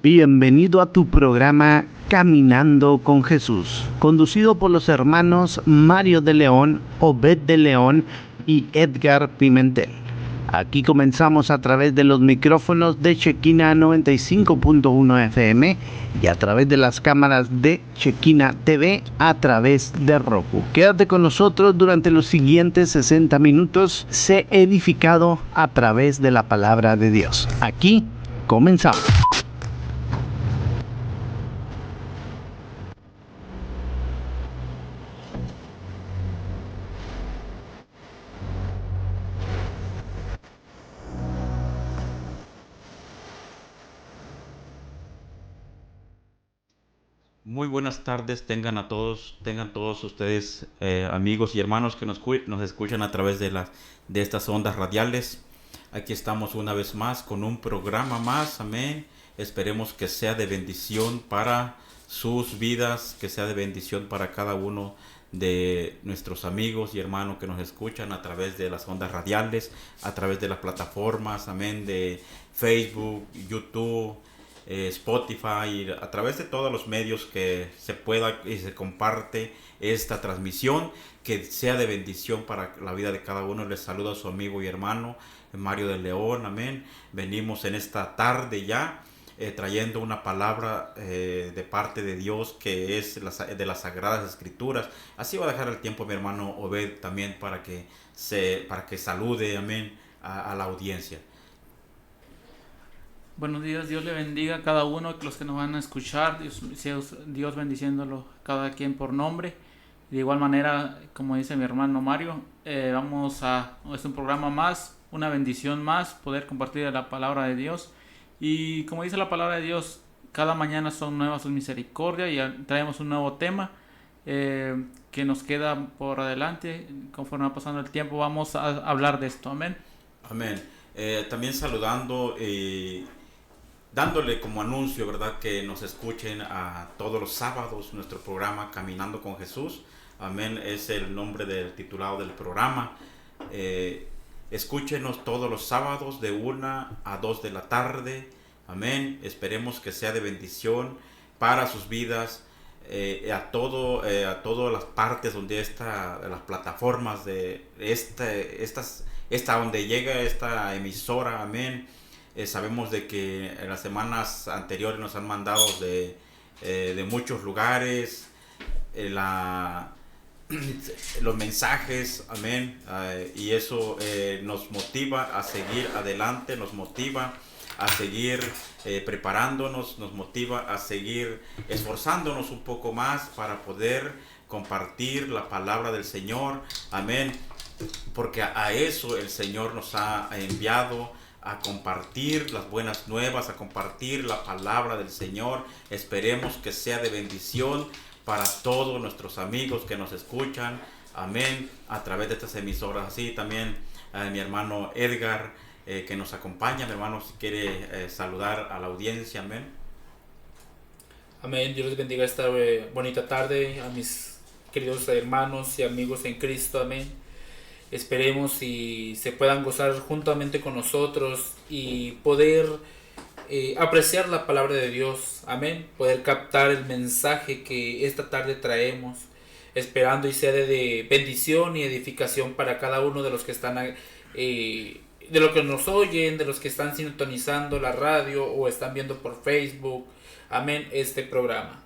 Bienvenido a tu programa Caminando con Jesús, conducido por los hermanos Mario de León, Obed de León y Edgar Pimentel. Aquí comenzamos a través de los micrófonos de Shekinah 95.1 FM y a través de las cámaras de Shekinah TV a través de Roku. Quédate con nosotros durante los siguientes 60 minutos, sé edificado a través de la palabra de Dios. Aquí comenzamos. Muy buenas tardes, tengan todos ustedes, amigos y hermanos que nos escuchan a través de estas ondas radiales. Aquí estamos una vez más con un programa más, amén. Esperemos que sea de bendición para sus vidas, que sea de bendición para cada uno de nuestros amigos y hermanos que nos escuchan a través de las ondas radiales, a través de las plataformas, amén, de Facebook, YouTube, Spotify, a través de todos los medios que se pueda y se comparte esta transmisión, que sea de bendición para la vida de cada uno. Les saluda a su amigo y hermano Mario de León, amén. Venimos en esta tarde ya trayendo una palabra de parte de Dios, que es de las Sagradas Escrituras. Así va a dejar el tiempo mi hermano Obed también para que salude, amén, a la audiencia. Buenos días, Dios le bendiga a cada uno de los que nos van a escuchar, Dios bendiciéndolo cada quien por nombre. De igual manera, como dice mi hermano Mario, es un programa más, una bendición más, poder compartir la palabra de Dios. Y como dice la palabra de Dios, cada mañana son nuevas sus misericordias y traemos un nuevo tema que nos queda por adelante. Conforme va pasando el tiempo, vamos a hablar de esto, amén. Amén. También saludando dándole como anuncio, ¿verdad?, que nos escuchen a todos los sábados nuestro programa Caminando con Jesús. Amén, es el nombre del titulado del programa. Escúchenos todos los sábados de 1 a 2 de la tarde. Amén, esperemos que sea de bendición para sus vidas. A todas las partes donde las plataformas de donde llega esta emisora, amén. Sabemos de que en las semanas anteriores nos han mandado de muchos lugares los mensajes, amén, y eso nos motiva a seguir adelante, nos motiva a seguir preparándonos, nos motiva a seguir esforzándonos un poco más para poder compartir la palabra del Señor, amén, porque a eso el Señor nos ha enviado, a compartir las buenas nuevas, a compartir la palabra del Señor. Esperemos que sea de bendición para todos nuestros amigos que nos escuchan, amén, a través de estas emisoras. Así también mi hermano Edgar, que nos acompaña. Mi hermano, si quiere saludar a la audiencia, amén. Amén, Dios les bendiga esta bonita tarde a mis queridos hermanos y amigos en Cristo, amén. Esperemos y se puedan gozar juntamente con nosotros y poder apreciar la palabra de Dios, amén, poder captar el mensaje que esta tarde traemos, esperando y sea de bendición y edificación para cada uno de los que están de los que nos oyen, de los que están sintonizando la radio o están viendo por Facebook, amén, este programa.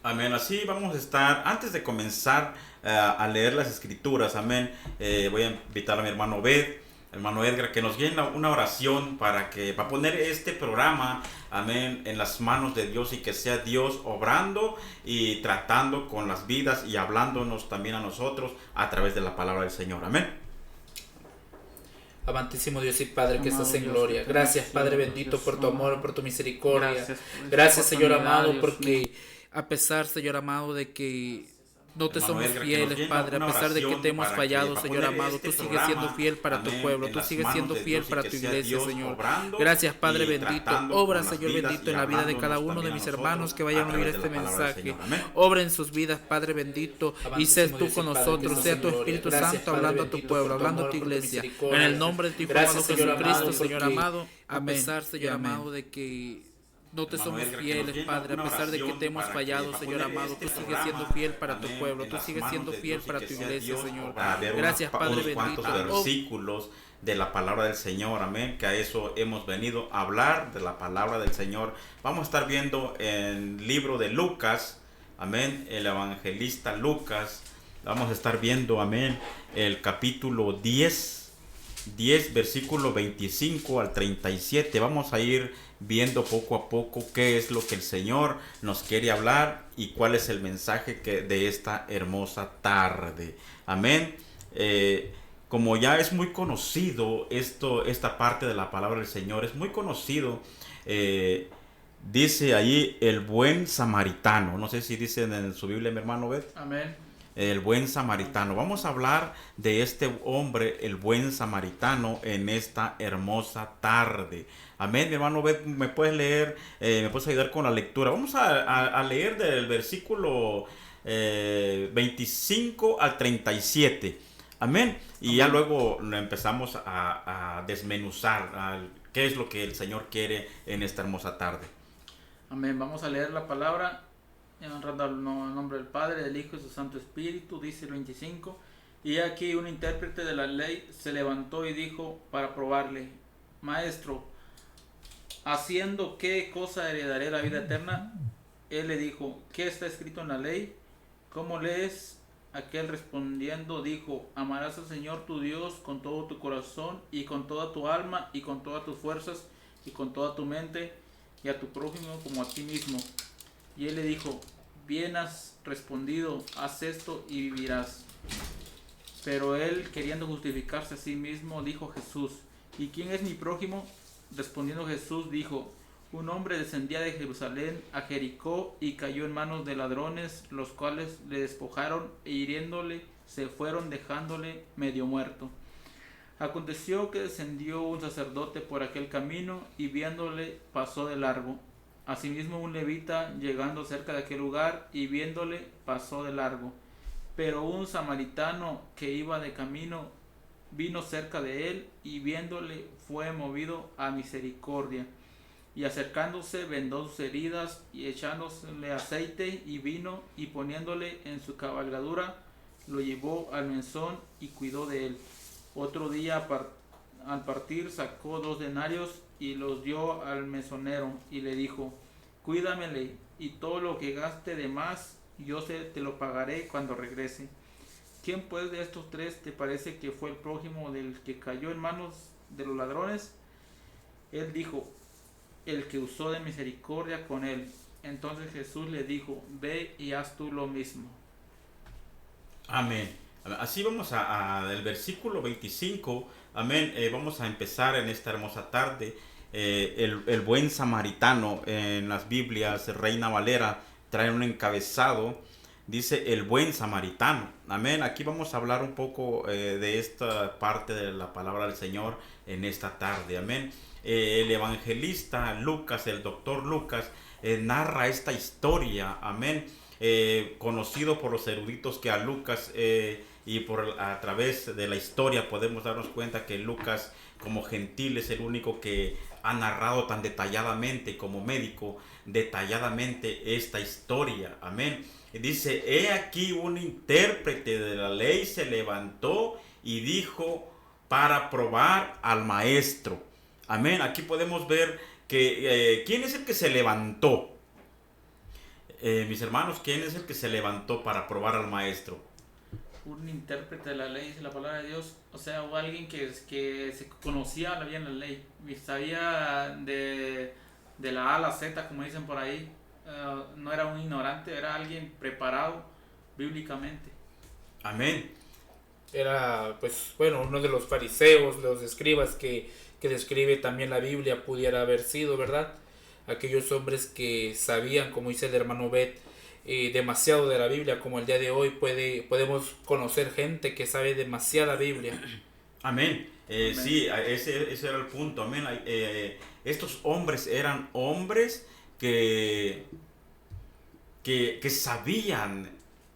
Amén, así vamos a estar. Antes de comenzar a leer las escrituras, amén, voy a invitar a mi hermano Obed, hermano Edgar, que nos guíe una oración para poner este programa, amén, en las manos de Dios, y que sea Dios obrando y tratando con las vidas y hablándonos también a nosotros a través de la palabra del Señor, amén. Amantísimo Dios y Padre que estás en gloria. Gracias, Padre bendito, por tu amor, por tu misericordia. Gracias, Señor amado, porque a pesar, Señor amado, de que No te hermano somos Edgar, que nos fieles, llene Padre, a una pesar de que oración te hemos para fallado, para Señor poner amado. este Tú sigues siendo programa, fiel para tu amén, pueblo, en tú las sigues manos siendo de fiel Dios y para que tu sea iglesia, Dios Señor. obrando Gracias, Padre y bendito. tratando Obra, con las Señor vidas bendito, y en la vida de cada hablándonos uno de también a mis hermanos nosotros que a vayan a oír través de este la palabra del mensaje. Señor. Amén. Obra en sus vidas, Padre bendito, y sé tú con nosotros, sea tu Espíritu Santo hablando a tu pueblo, hablando a tu iglesia. En el nombre de tu Hijo amado Jesucristo, Señor amado, amén. A pesar, Señor amado, de que no te Hermano somos Edgar, que nos fieles, llene Padre, a una pesar de que oración te hemos para fallado, para Señor poner amado. este Tú sigues siendo programa, fiel para tu amén, pueblo, en tú las sigues manos siendo de fiel Dios y para que tu sea iglesia, Dios Señor. obrando. Ver Gracias, Padre unos cuantos bendito. versículos de la palabra del Señor, amén, que a eso hemos venido a hablar de la palabra del Señor. Vamos a estar viendo en el libro de Lucas, amén, el evangelista Lucas. Vamos a estar viendo, amén, el capítulo 10 versículo 25 al 37. Vamos a ir viendo poco a poco qué es lo que el Señor nos quiere hablar y cuál es el mensaje de esta hermosa tarde. Amén. Como ya es muy conocido esta parte de la palabra del Señor, es muy conocido. Dice ahí el buen samaritano. No sé si dicen en su Biblia, mi hermano Bet. Amén. El buen samaritano. Vamos a hablar de este hombre, el buen samaritano, en esta hermosa tarde. Amén, mi hermano, me puedes leer, me puedes ayudar con la lectura. Vamos a leer del versículo 25 al 37. Amén. Y Amén. ya luego lo empezamos a desmenuzar qué es lo que el Señor quiere en esta hermosa tarde. Amén. Vamos a leer la palabra. Honrando al nombre del Padre, del Hijo y su Santo Espíritu, dice el 25. Y aquí un intérprete de la ley se levantó y dijo para probarle: Maestro, ¿haciendo qué cosa heredaré la vida eterna? Él le dijo: ¿Qué está escrito en la ley? ¿Cómo lees? Aquel respondiendo dijo: Amarás al Señor tu Dios con todo tu corazón y con toda tu alma y con todas tus fuerzas y con toda tu mente, y a tu prójimo como a ti mismo. Y él le dijo: Bien has respondido, haz esto y vivirás. Pero él, queriendo justificarse a sí mismo, dijo a Jesús: ¿Y quién es mi prójimo? Respondiendo Jesús dijo: Un hombre descendía de Jerusalén a Jericó y cayó en manos de ladrones, los cuales le despojaron e hiriéndole se fueron, dejándole medio muerto. Aconteció que descendió un sacerdote por aquel camino y viéndole pasó de largo. Asimismo un levita, llegando cerca de aquel lugar y viéndole, pasó de largo. Pero un samaritano que iba de camino vino cerca de él y viéndole fue movido a misericordia. Y acercándose vendó sus heridas y echándole aceite y vino y poniéndole en su cabalgadura, lo llevó al mesón y cuidó de él. Otro día al partir sacó 2 denarios y los dio al mesonero y le dijo: Cuídamele, y todo lo que gaste de más yo te lo pagaré cuando regrese. ¿Quién pues de estos 3 te parece que fue el prójimo del que cayó en manos de los ladrones? Él dijo: el que usó de misericordia con él. Entonces Jesús le dijo: Ve y haz tú lo mismo. Amén. Así vamos del versículo 25, amén, vamos a empezar en esta hermosa tarde. El buen samaritano, en las Biblias Reina Valera trae un encabezado, dice el buen samaritano, amén. Aquí vamos a hablar un poco de esta parte de la palabra del Señor en esta tarde, amén. El evangelista Lucas, el doctor Lucas, narra esta historia, amén. Conocido por los eruditos que a Lucas y a través de la historia podemos darnos cuenta que Lucas, como gentil, es el único que ha narrado tan detalladamente, como médico, detalladamente esta historia, amén. Dice: he aquí un intérprete de la ley se levantó y dijo para probar al maestro, amén. Aquí podemos ver que ¿quién es el que se levantó? Mis hermanos, ¿quién es el que se levantó para probar al maestro? Un intérprete de la ley, dice la palabra de Dios, o sea, o alguien que se conocía bien la ley, y sabía de la A a la Z, como dicen por ahí. No era un ignorante, era alguien preparado bíblicamente. Amén. Era, pues, bueno, uno de los fariseos, los escribas que describe también la Biblia, pudiera haber sido, ¿verdad? Aquellos hombres que sabían, como dice el hermano Bet, demasiado de la Biblia, como el día de hoy podemos conocer gente que sabe demasiada Biblia. Amén. Amén. Sí, ese era el punto. Amén. Estos hombres eran hombres que sabían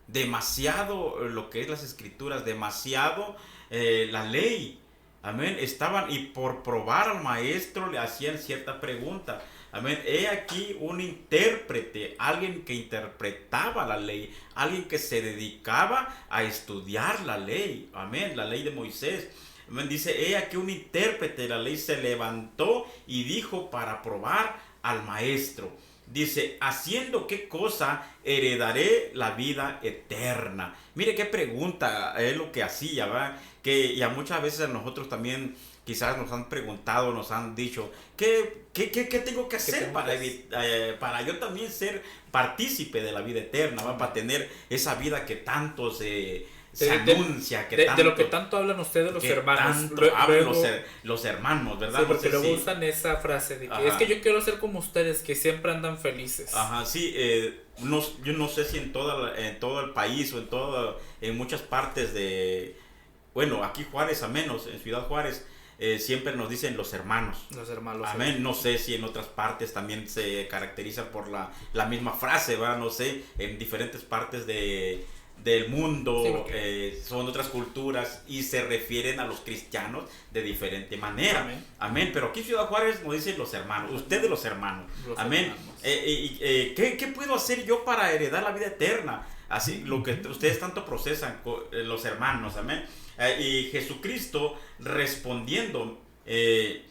demasiado lo que es las escrituras, demasiado la ley. Amén. Estaban, y por probar al maestro le hacían cierta pregunta. Amén. He aquí un intérprete, alguien que interpretaba la ley, alguien que se dedicaba a estudiar la ley. Amén. La ley de Moisés. Amén. Dice, he aquí un intérprete de la ley se levantó y dijo para probar al maestro. Dice, haciendo qué cosa heredaré la vida eterna. Mire qué pregunta es lo que hacía, ¿verdad? Que ya muchas veces a nosotros también quizás nos han preguntado, nos han dicho, ¿qué tengo que hacer para yo también ser partícipe de la vida eterna, ¿va? Para tener esa vida que tanto se anuncia, de lo que tanto hablan ustedes los hermanos. Los hermanos, ¿verdad? Sí, porque No sé luego usan esa frase de que es que yo quiero ser como ustedes, que siempre andan felices. Ajá, sí, yo no sé si en todo el país o en muchas partes bueno, aquí Juárez a menos, en Ciudad Juárez, siempre nos dicen los hermanos. Los hermanos. Amén. No sé si en otras partes también se caracteriza por la misma frase, ¿verdad? No sé, en diferentes partes del mundo, sí, son otras culturas y se refieren a los cristianos de diferente manera. Amén. Amén. Pero aquí en Ciudad Juárez nos dicen los hermanos, ustedes los hermanos. Amén. ¿Qué puedo hacer yo para heredar la vida eterna? Así, lo que ustedes tanto procesan, los hermanos. Amén. Y Jesucristo respondiendo, él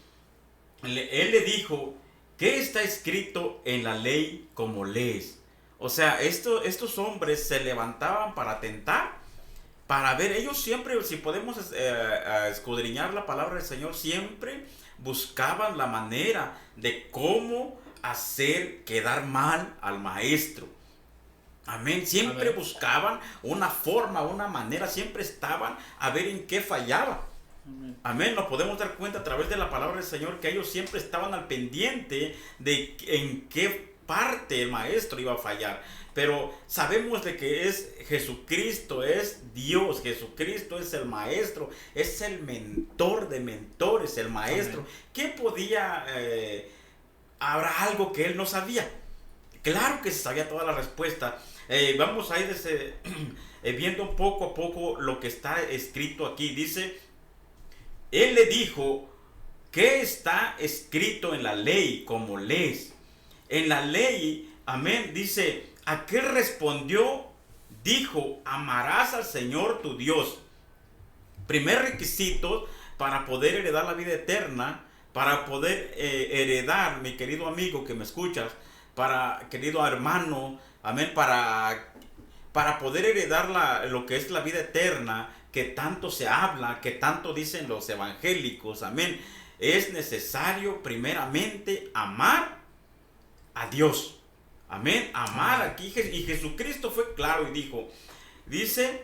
le dijo, ¿qué está escrito en la ley como lees? O sea, estos hombres se levantaban para tentar, para ver. Ellos siempre, si podemos escudriñar la palabra del Señor, siempre buscaban la manera de cómo hacer quedar mal al maestro. Amén. Siempre buscaban una forma, una manera, siempre estaban a ver en qué fallaba. Amén. Nos podemos dar cuenta a través de la palabra del Señor que ellos siempre estaban al pendiente de en qué parte el maestro iba a fallar. Pero sabemos de que es Jesucristo, es Dios. Jesucristo es el maestro, es el mentor de mentores, el maestro. Amén. ¿Qué podía? ¿Habrá algo que él no sabía? Claro que se sabía toda la respuesta. Vamos a ir viendo poco a poco lo que está escrito aquí. Dice, él le dijo, ¿qué está escrito en la ley como lees? En la ley, amén, dice, aquel respondió, dijo, amarás al Señor tu Dios. Primer requisito para poder heredar la vida eterna, para poder heredar, mi querido amigo que me escuchas, querido hermano, amén, para poder heredar lo que es la vida eterna, que tanto se habla, que tanto dicen los evangélicos, amén, es necesario primeramente amar a Dios, amén, amar aquí. Y Jesucristo fue claro y dice,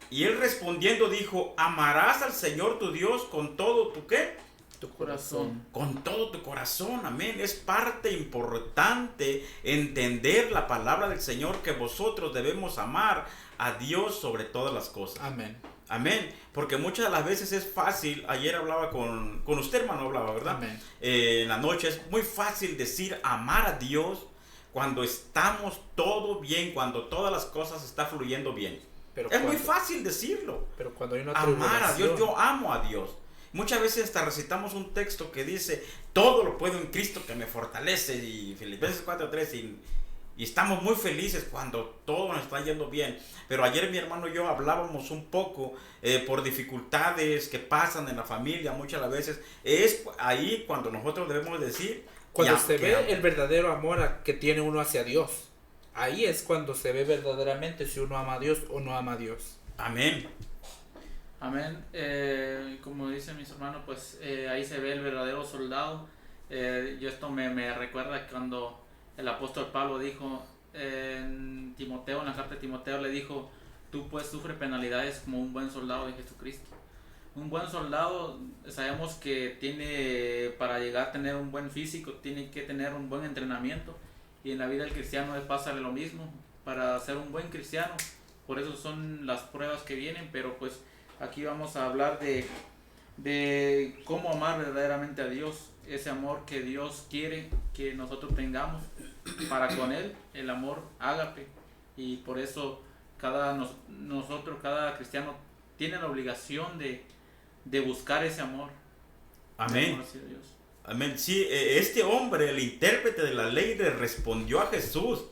y él respondiendo dijo, amarás al Señor tu Dios con todo tu ¿qué? Tu corazón. Con todo tu corazón, amén. Es parte importante entender la palabra del Señor, que vosotros debemos amar a Dios sobre todas las cosas. Amén. Amén. Porque muchas de las veces es fácil, ayer hablaba con usted, hermano, hablaba, ¿verdad? Amén. En la noche es muy fácil decir amar a Dios cuando estamos todo bien, cuando todas las cosas están fluyendo bien. Es muy fácil decirlo. Pero cuando hay una amar a Dios, yo amo a Dios. Muchas veces hasta recitamos un texto que dice, todo lo puedo en Cristo que me fortalece, y Filipenses 4:3, y estamos muy felices cuando todo nos está yendo bien. Pero ayer mi hermano y yo hablábamos un poco por dificultades que pasan en la familia, muchas de las veces. Es ahí cuando nosotros debemos decir, cuando se ve el verdadero amor que tiene uno hacia Dios. Ahí es cuando se ve verdaderamente si uno ama a Dios o no ama a Dios. Amén. Amén. Como dicen mis hermanos, pues ahí se ve el verdadero soldado. Yo esto me recuerda cuando el apóstol Pablo dijo en Timoteo, en la carta de Timoteo, le dijo, tú pues sufres penalidades como un buen soldado de Jesucristo. Un buen soldado, sabemos que tiene, para llegar a tener un buen físico, tiene que tener un buen entrenamiento y en la vida del cristiano pasa lo mismo. Para ser un buen cristiano, por eso son las pruebas que vienen, pero pues aquí vamos a hablar de cómo amar verdaderamente a Dios, ese amor que Dios quiere que nosotros tengamos para con Él, el amor ágape. Y por eso cada cristiano tiene la obligación de buscar ese amor. Amén. Amor hacia Dios. Amén. Sí, este hombre, el intérprete de la ley, le respondió a Jesús.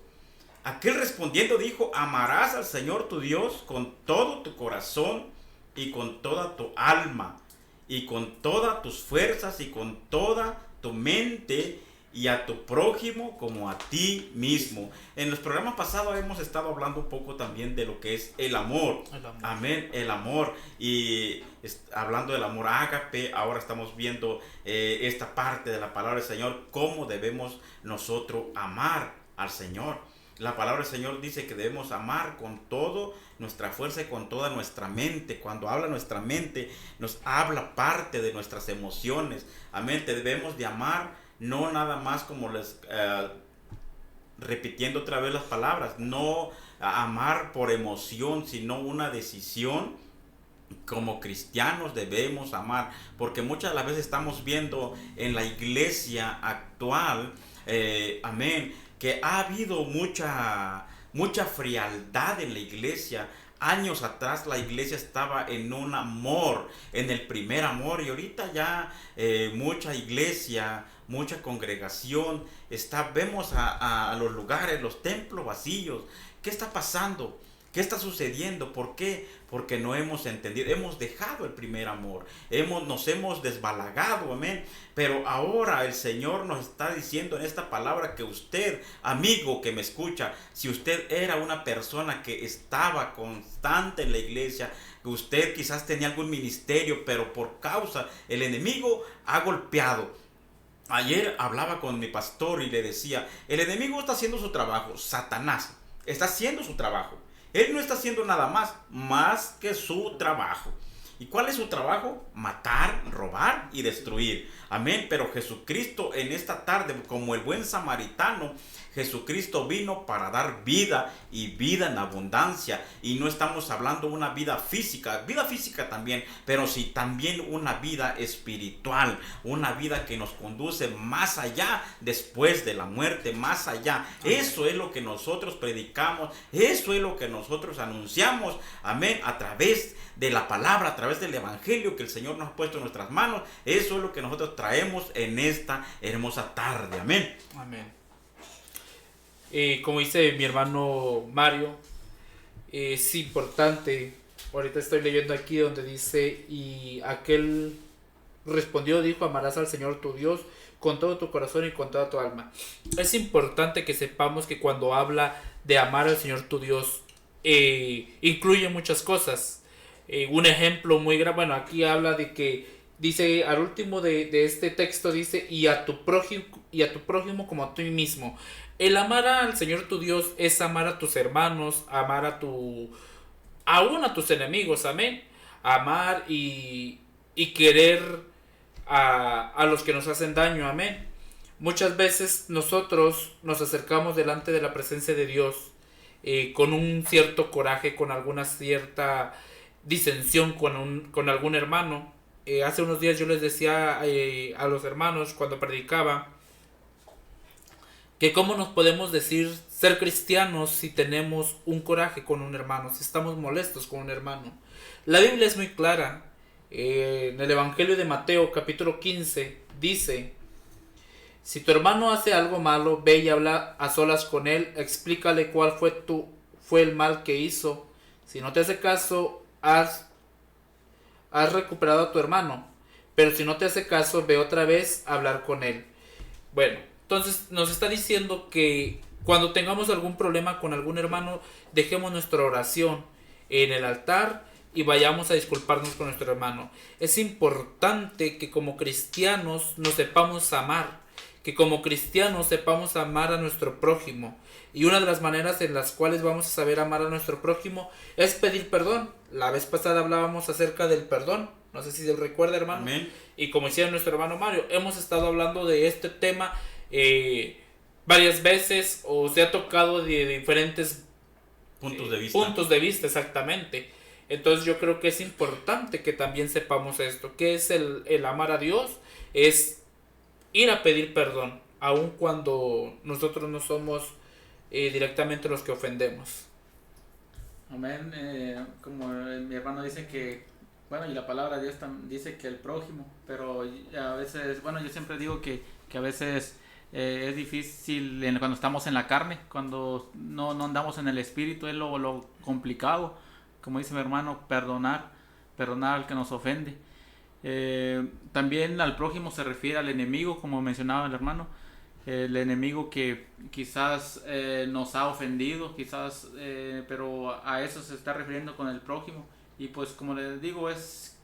Aquel respondiendo dijo: amarás al Señor tu Dios con todo tu corazón y con toda tu alma y con todas tus fuerzas y con toda tu mente, y a tu prójimo como a ti mismo. En los programas pasados hemos estado hablando un poco también de lo que es el amor. Amén, el amor. Y hablando del amor ágape, ahora estamos viendo esta parte de la palabra del Señor, cómo debemos nosotros amar al Señor. La palabra del Señor dice que debemos amar con toda nuestra fuerza y con toda nuestra mente. Cuando habla nuestra mente, nos habla parte de nuestras emociones. Amén, debemos de amar, no nada más como repitiendo otra vez las palabras, no amar por emoción, sino una decisión. Como cristianos debemos amar, porque muchas de las veces estamos viendo en la iglesia actual, amén, que ha habido mucha frialdad en la iglesia. Años atrás la iglesia estaba en un amor, en el primer amor, y ahorita ya mucha iglesia, mucha congregación, vemos a los lugares, los templos vacíos. ¿Qué está pasando? ¿Qué está sucediendo? ¿Por qué? Porque no hemos entendido, hemos dejado el primer amor, nos hemos desbalagado, amén. Pero ahora el Señor nos está diciendo en esta palabra que usted, amigo que me escucha, si usted era una persona que estaba constante en la iglesia, que usted quizás tenía algún ministerio, pero por causa el enemigo ha golpeado. Ayer hablaba con mi pastor y le decía, el enemigo está haciendo su trabajo, Satanás está haciendo su trabajo. Él no está haciendo nada más que su trabajo. ¿Y cuál es su trabajo? Matar, robar y destruir. Amén. Pero Jesucristo en esta tarde, como el buen samaritano, Jesucristo vino para dar vida y vida en abundancia. Y no estamos hablando de una vida física también, pero sí también una vida espiritual, una vida que nos conduce más allá, después de la muerte, más allá. Eso es lo que nosotros predicamos, eso es lo que nosotros anunciamos, amén, a través de la palabra, a través del evangelio que el Señor nos ha puesto en nuestras manos. Eso es lo que nosotros traemos en esta hermosa tarde, amén. Amén. Como dice mi hermano Mario, es importante. Ahorita estoy leyendo aquí donde dice: y aquel respondió, dijo: amarás al Señor tu Dios con todo tu corazón y con toda tu alma. Es importante que sepamos que cuando habla de amar al Señor tu Dios, incluye muchas cosas. Un ejemplo muy grave, bueno, aquí habla de que dice al último de este texto, dice: y a tu prójimo como a ti mismo. El amar al Señor tu Dios es amar a tus hermanos, amar aún a tus enemigos, amén. Amar y querer a los que nos hacen daño, amén. Muchas veces nosotros nos acercamos delante de la presencia de Dios con un cierto coraje, con alguna cierta disensión con algún hermano. Hace unos días yo les decía a los hermanos cuando predicaba que cómo nos podemos decir ser cristianos si tenemos un coraje con un hermano, si estamos molestos con un hermano. La Biblia es muy clara. En el Evangelio de Mateo capítulo 15 dice: si tu hermano hace algo malo, ve y habla a solas con él, explícale cuál fue el mal que hizo. Si no te hace caso, has recuperado a tu hermano, pero si no te hace caso, ve otra vez a hablar con él. Bueno, entonces nos está diciendo que cuando tengamos algún problema con algún hermano, dejemos nuestra oración en el altar y vayamos a disculparnos con nuestro hermano. Es importante que como cristianos nos sepamos amar, que como cristianos sepamos amar a nuestro prójimo. Y una de las maneras en las cuales vamos a saber amar a nuestro prójimo es pedir perdón. La vez pasada hablábamos acerca del perdón. No sé si se recuerda, hermano. Amén. Y como decía nuestro hermano Mario, hemos estado hablando de este tema varias veces o se ha tocado de diferentes puntos de vista, exactamente. Entonces yo creo que es importante que también sepamos esto, que es el amar a Dios, es ir a pedir perdón, aun cuando nosotros no somos directamente los que ofendemos. Amén. Como mi hermano dice que, bueno, y la palabra de Dios dice que el prójimo, pero a veces, bueno, yo siempre digo que a veces es difícil cuando estamos en la carne, cuando no andamos en el espíritu, es lo complicado, como dice mi hermano, perdonar al que nos ofende. También al prójimo se refiere al enemigo, como mencionaba el hermano, el enemigo que quizás nos ha ofendido, quizás, pero a eso se está refiriendo con el prójimo. Y pues como les digo,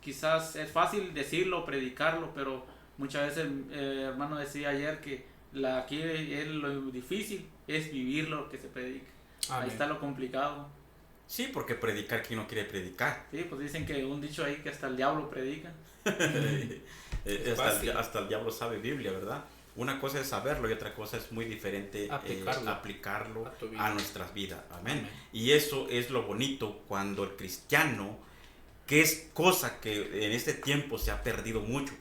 quizás es fácil decirlo, predicarlo, pero muchas veces el hermano decía ayer que aquí lo difícil es vivir lo que se predica. Amén. Ahí está lo complicado. Sí, porque predicar, ¿quién no quiere predicar? Sí, pues dicen que un dicho ahí que hasta el diablo predica. Hasta el diablo sabe Biblia, ¿verdad? Una cosa es saberlo y otra cosa es muy diferente aplicarlo a nuestras vidas. Amén. Amén. Y eso es lo bonito cuando el cristiano, que es cosa que en este tiempo se ha perdido mucho,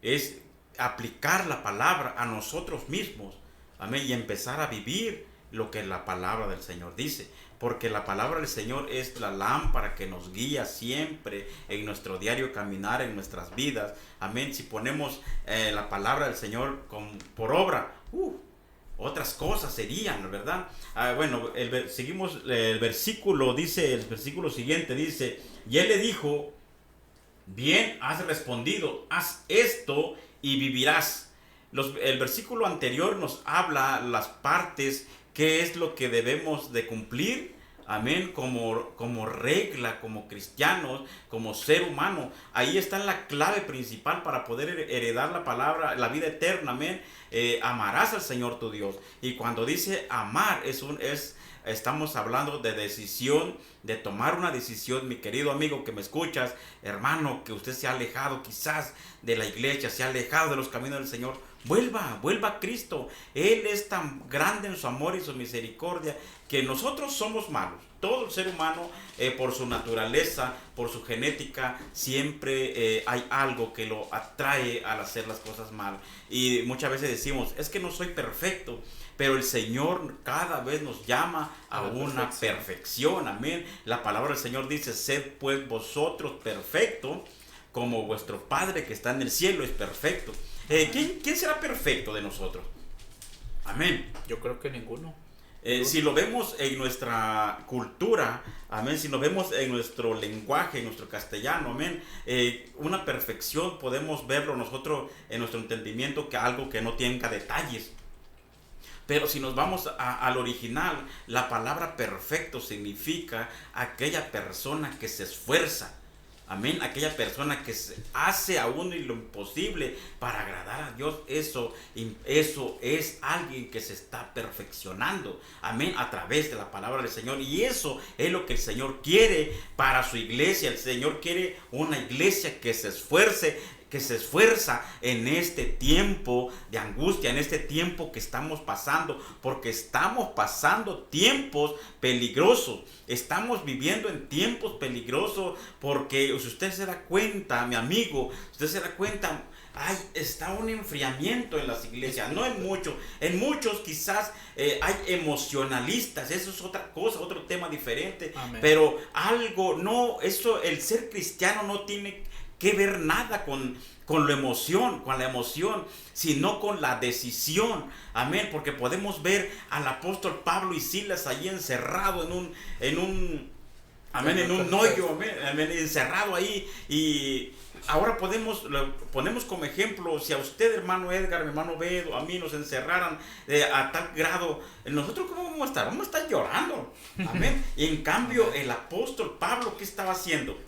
es aplicar la palabra a nosotros mismos. Amén. Y empezar a vivir lo que la palabra del Señor dice. Porque la palabra del Señor es la lámpara que nos guía siempre en nuestro diario caminar, en nuestras vidas. Amén. Si ponemos la palabra del Señor por obra, otras cosas serían, ¿verdad? Bueno, seguimos el versículo, dice, el versículo siguiente dice, y él le dijo, bien has respondido, haz esto y vivirás. El versículo anterior nos habla las partes, qué es lo que debemos de cumplir, amén, como regla, como cristianos, como ser humano. Ahí está la clave principal para poder heredar la palabra, la vida eterna, amén. Amarás al Señor tu Dios. Y cuando dice amar, estamos hablando de decisión, de tomar una decisión. Mi querido amigo que me escuchas, hermano, que usted se ha alejado quizás de la iglesia, se ha alejado de los caminos del Señor, vuelva a Cristo. Él es tan grande en su amor y su misericordia que nosotros somos malos. Todo el ser humano, por su naturaleza, por su genética, siempre hay algo que lo atrae al hacer las cosas mal. Y muchas veces decimos, es que no soy perfecto. Pero el Señor cada vez nos llama a una perfección. Amén. La palabra del Señor dice, sed pues vosotros perfectos, como vuestro Padre que está en el cielo es perfecto. ¿Quién será perfecto de nosotros? Amén. Yo creo que ninguno. Si lo vemos en nuestra cultura, amén, si lo vemos en nuestro lenguaje, en nuestro castellano, amén, una perfección podemos verlo nosotros en nuestro entendimiento que algo que no tenga detalles. Pero si nos vamos al original, la palabra perfecto significa aquella persona que se esfuerza. Amén, aquella persona que hace aún lo imposible para agradar a Dios, eso es alguien que se está perfeccionando, amén, a través de la palabra del Señor. Y eso es lo que el Señor quiere para su iglesia. El Señor quiere una iglesia que se esfuerza en este tiempo de angustia, en este tiempo que estamos pasando, porque estamos pasando tiempos peligrosos, estamos viviendo en tiempos peligrosos, porque si usted se da cuenta, mi amigo, usted se da cuenta, está un enfriamiento en las iglesias, no en muchos quizás hay emocionalistas, eso es otra cosa, otro tema diferente. Amén. Pero el ser cristiano no tiene que ver nada con la emoción, sino con la decisión. Amén, porque podemos ver al apóstol Pablo y Silas allí encerrado en un hoyo, amén, encerrado ahí. Y ahora lo ponemos como ejemplo. Si a usted, hermano Edgar, mi hermano Bedo, a mí nos encerraran a tal grado, nosotros ¿cómo vamos a estar? Vamos a estar llorando, amén. Y en cambio el apóstol Pablo, ¿qué estaba haciendo?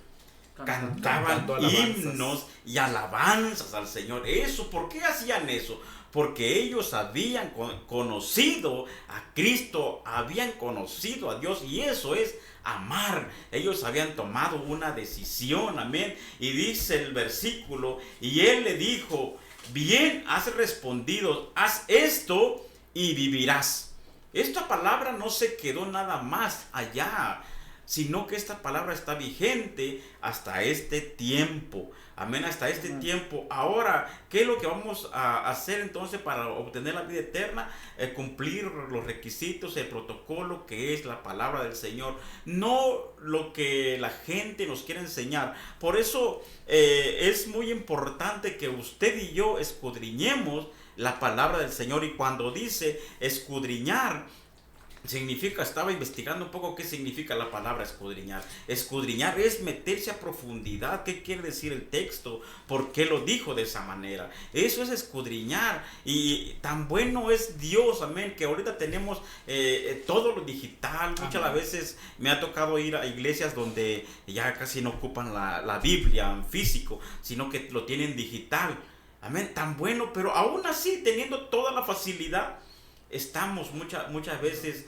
Cantaban himnos y alabanzas al Señor. ¿Por qué hacían eso? Porque ellos habían conocido a Cristo, habían conocido a Dios, y eso es amar. Ellos habían tomado una decisión, amén. Y dice el versículo, y él le dijo, bien has respondido, haz esto y vivirás. Esta palabra no se quedó nada más allá, sino que esta palabra está vigente hasta este tiempo. Amén, hasta este tiempo. Ahora, ¿qué es lo que vamos a hacer entonces para obtener la vida eterna? Cumplir los requisitos, el protocolo que es la palabra del Señor, no lo que la gente nos quiere enseñar. Por eso es muy importante que usted y yo escudriñemos la palabra del Señor. Y cuando dice escudriñar, significa, estaba investigando un poco qué significa la palabra escudriñar. Escudriñar es meterse a profundidad. ¿Qué quiere decir el texto? ¿Por qué lo dijo de esa manera? Eso es escudriñar. Y tan bueno es Dios, amén, que ahorita tenemos todo lo digital. Muchas veces me ha tocado ir a iglesias donde ya casi no ocupan la Biblia en físico, sino que lo tienen digital. Amén, tan bueno, pero aún así, teniendo toda la facilidad, estamos muchas veces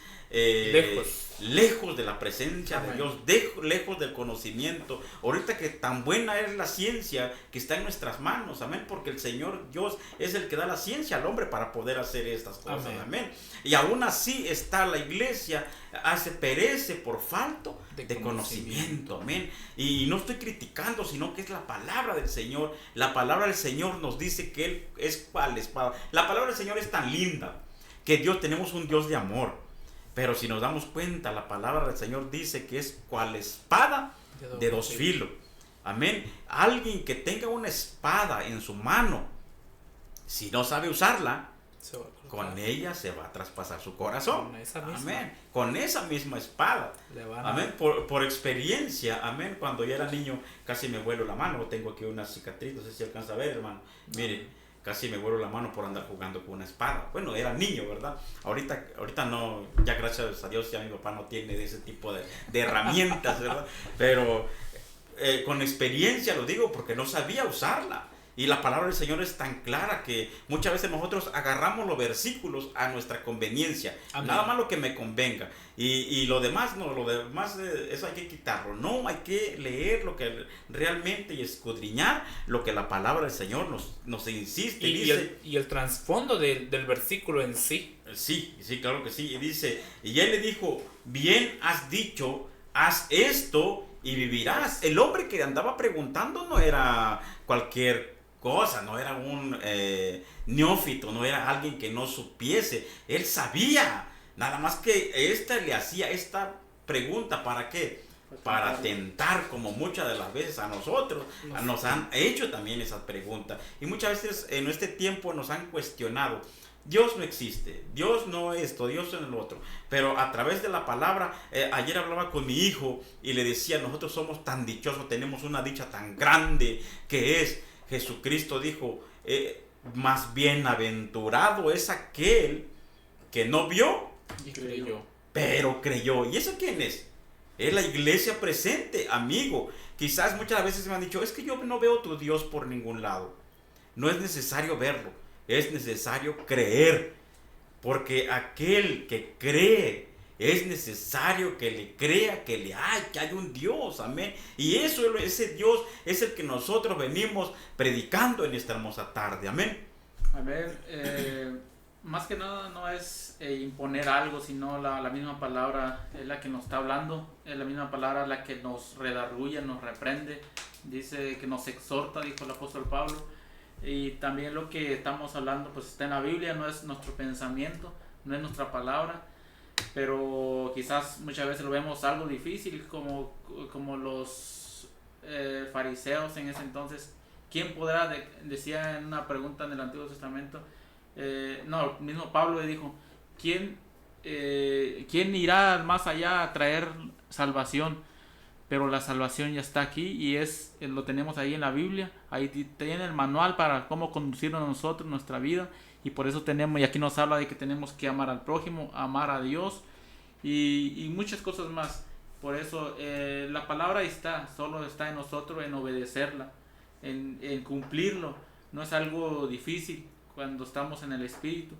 lejos de la presencia de Dios, lejos del conocimiento. Ahorita que tan buena es la ciencia que está en nuestras manos, amén, porque el Señor Dios es el que da la ciencia al hombre para poder hacer estas cosas, amén. Y aún así está la iglesia, perece por falta de conocimiento, amén. Y no estoy criticando, sino que es la palabra del Señor. La palabra del Señor nos dice que Él es cual espada. La palabra del Señor es tan linda, que tenemos un Dios de amor, pero si nos damos cuenta, la palabra del Señor dice que es cual espada de dos filos. Amén. Alguien que tenga una espada en su mano, si no sabe usarla, con ella se va a traspasar su corazón. Con esa misma. Amén. Con esa misma espada. Amén. Por experiencia, amén. Cuando yo era niño, casi me vuelo la mano. Tengo aquí una cicatriz, no sé si alcanza a ver, hermano. Mire, casi me vuelo la mano por andar jugando con una espada. Bueno, era niño, ¿verdad? Ahorita no, ya gracias a Dios ya mi papá no tiene de ese tipo de herramientas, ¿verdad? Pero con experiencia lo digo porque no sabía usarla. Y la palabra del Señor es tan clara que muchas veces nosotros agarramos los versículos a nuestra conveniencia. Amén. Nada más lo que me convenga. Y lo demás no, eso hay que quitarlo. No, hay que leer lo que realmente y escudriñar lo que la palabra del Señor nos insiste. Y el trasfondo del versículo en sí. Sí, claro que sí. Y dice, y él le dijo, bien has dicho, haz esto y vivirás. El hombre que andaba preguntando no era cualquier cosa, no era un neófito, no era alguien que no supiese. Él sabía, nada más que le hacía esta pregunta. ¿Para qué? Para tentar, como muchas de las veces a nosotros nos han hecho también esa pregunta. Y muchas veces en este tiempo nos han cuestionado. Dios no existe, Dios no esto, Dios no lo otro. Pero a través de la palabra, ayer hablaba con mi hijo y le decía, nosotros somos tan dichosos, tenemos una dicha tan grande que es, Jesucristo dijo, más bienaventurado es aquel que no vio, pero creyó. ¿Y eso quién es? Es la iglesia presente, amigo. Quizás muchas veces me han dicho, es que yo no veo tu Dios por ningún lado. No es necesario verlo, es necesario creer. Porque aquel que cree, es necesario que le crea que hay un Dios, amén. Y ese Dios es el que nosotros venimos predicando en esta hermosa tarde, amén. A ver, más que nada no es imponer algo, sino la misma palabra es la que nos está hablando, es la misma palabra la que nos redarguye, nos reprende, dice que nos exhorta, dijo el apóstol Pablo. Y también lo que estamos hablando pues está en la Biblia, no es nuestro pensamiento, no es nuestra palabra. Pero quizás muchas veces lo vemos algo difícil, como los fariseos en ese entonces. ¿Quién podrá, decía en una pregunta en el Antiguo Testamento, el mismo Pablo le dijo, ¿quién irá más allá a traer salvación? Pero la salvación ya está aquí y lo tenemos ahí en la Biblia. Ahí tiene el manual para cómo conducirnos nosotros, nuestra vida. Y por eso y aquí nos habla de que tenemos que amar al prójimo, amar a Dios y muchas cosas más. Por eso la palabra solo está en nosotros, en obedecerla, en cumplirlo. No es algo difícil cuando estamos en el Espíritu.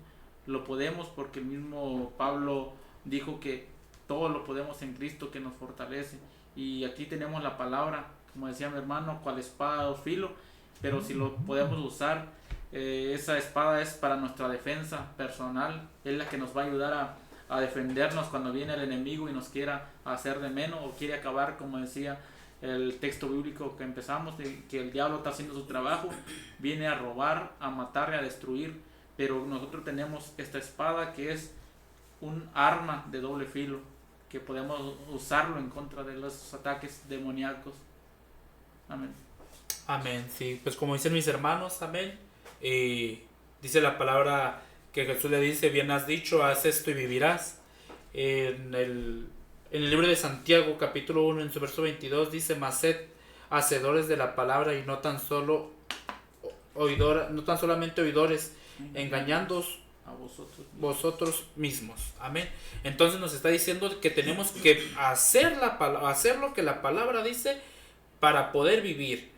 Lo podemos porque el mismo Pablo dijo que todo lo podemos en Cristo que nos fortalece. Y aquí tenemos la palabra, como decía mi hermano, cual espada o filo, pero si lo podemos usar Esa espada es para nuestra defensa personal, es la que nos va a ayudar a defendernos cuando viene el enemigo y nos quiera hacer de menos o quiere acabar, como decía el texto bíblico que empezamos, de que el diablo está haciendo su trabajo, viene a robar, a matar y a destruir, pero nosotros tenemos esta espada que es un arma de doble filo, que podemos usarlo en contra de los ataques demoníacos. Amén. Amén, sí, pues como dicen mis hermanos, amén. Dice la palabra que Jesús le dice: bien has dicho, haz esto y vivirás. En el libro de Santiago, capítulo 1, en su verso 22, dice: mas sed hacedores de la palabra y no tan solamente oidores, engañándoos A vosotros mismos. Amén. Entonces nos está diciendo que tenemos que hacer lo que la palabra dice para poder vivir.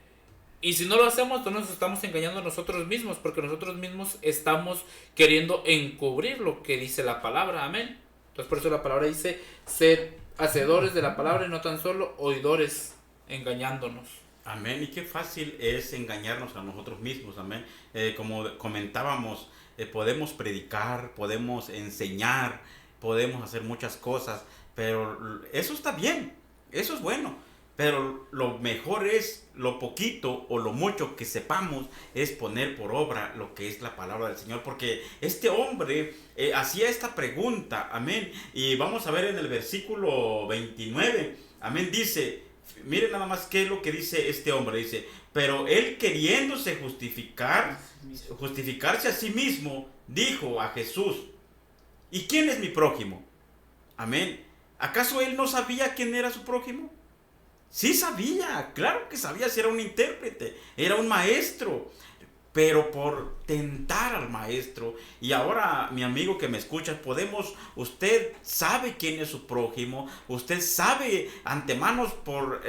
Y si no lo hacemos, entonces nos estamos engañando a nosotros mismos, porque nosotros mismos estamos queriendo encubrir lo que dice la palabra. Amén. Entonces por eso la palabra dice: sed hacedores de la palabra y no tan solo oidores, engañándonos. Amén. Y qué fácil es engañarnos a nosotros mismos. Amén. Como comentábamos, podemos predicar, podemos enseñar, podemos hacer muchas cosas, pero eso está bien, eso es bueno. Pero lo mejor es lo poquito o lo mucho que sepamos es poner por obra lo que es la palabra del Señor. Porque este hombre hacía esta pregunta, amén. Y vamos a ver en el versículo 29, amén, dice, miren nada más qué es lo que dice este hombre. Dice: pero él, queriéndose justificarse a sí mismo, dijo a Jesús: ¿y quién es mi prójimo? Amén. ¿Acaso él no sabía quién era su prójimo? Sí sabía, claro que sabía, si era un intérprete, era un maestro, pero por tentar al maestro. Y ahora, mi amigo que me escucha, usted sabe quién es su prójimo, usted sabe antemano por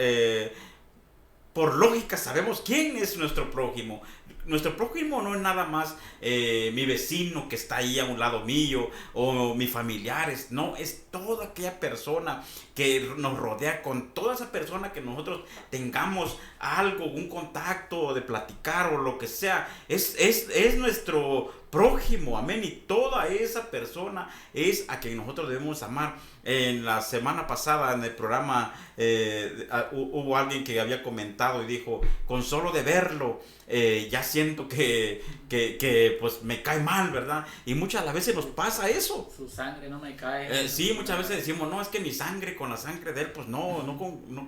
lógica sabemos quién es nuestro prójimo. Nuestro prójimo no es nada más mi vecino que está ahí a un lado mío o mis familiares. No, es toda aquella persona que nos rodea. Con toda esa persona que nosotros tengamos algo, un contacto de platicar o lo que sea, es nuestro prójimo, amén. Y toda esa persona es a quien nosotros debemos amar. En la semana pasada en el programa hubo alguien que había comentado y dijo: con solo de verlo ya siento que pues me cae mal, ¿verdad? Y muchas las veces nos pasa eso. Su sangre no me cae. Sí, muchas veces decimos: no, es que mi sangre con la sangre de él pues no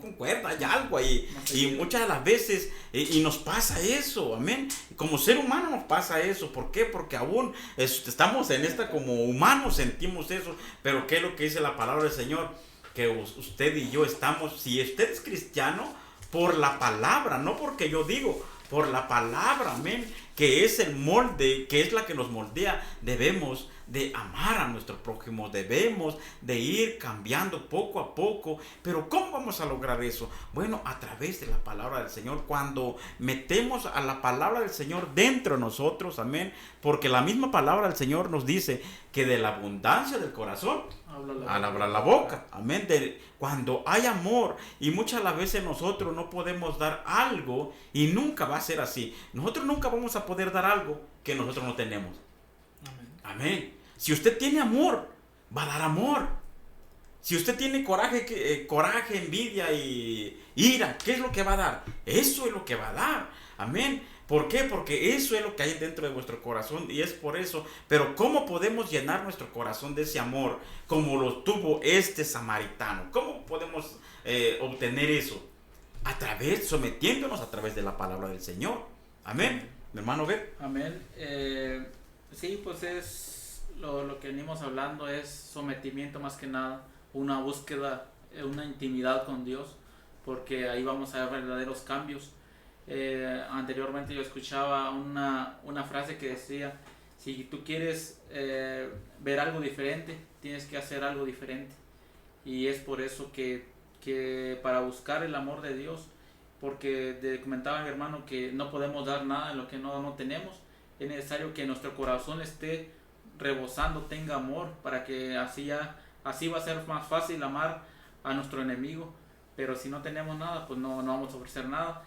concuerda, hay algo ahí. Y muchas de las veces y nos pasa eso, amén. Como ser humano nos pasa eso. ¿Por qué? Porque aún estamos en esta, como humanos sentimos eso. Pero ¿qué es lo que dice la palabra del Señor? Que usted y yo estamos, si usted es cristiano, por la palabra, no porque yo digo, por la palabra, amén, que es el molde, que es la que nos moldea. Debemos de amar a nuestro prójimo, debemos de ir cambiando poco a poco. Pero ¿cómo vamos a lograr eso? Bueno, a través de la palabra del Señor. Cuando metemos a la palabra del Señor dentro de nosotros, amén, porque la misma palabra del Señor nos dice que de la abundancia del corazón habla la boca, amén. Cuando hay amor, y muchas las veces nosotros no podemos dar algo, y nunca va a ser así. Nosotros nunca vamos a poder dar algo que nosotros no tenemos. Amén. Si usted tiene amor, va a dar amor. Si usted tiene coraje, envidia y ira, ¿qué es lo que va a dar? Eso es lo que va a dar. Amén. ¿Por qué? Porque eso es lo que hay dentro de vuestro corazón, y es por eso. Pero ¿cómo podemos llenar nuestro corazón de ese amor como lo tuvo este samaritano? ¿Cómo podemos obtener eso? Sometiéndonos a través de la palabra del Señor. Amén. Mi hermano, ve. Amén. Sí, pues es lo que venimos hablando, es sometimiento más que nada, una búsqueda, una intimidad con Dios, porque ahí vamos a ver verdaderos cambios. Anteriormente yo escuchaba una frase que decía: si tú quieres ver algo diferente, tienes que hacer algo diferente. Y es por eso que para buscar el amor de Dios, porque comentaba mi hermano que no podemos dar nada en lo que no tenemos, es necesario que nuestro corazón esté rebosando, tenga amor, para que así va a ser más fácil amar a nuestro enemigo. Pero si no tenemos nada, pues no vamos a ofrecer nada.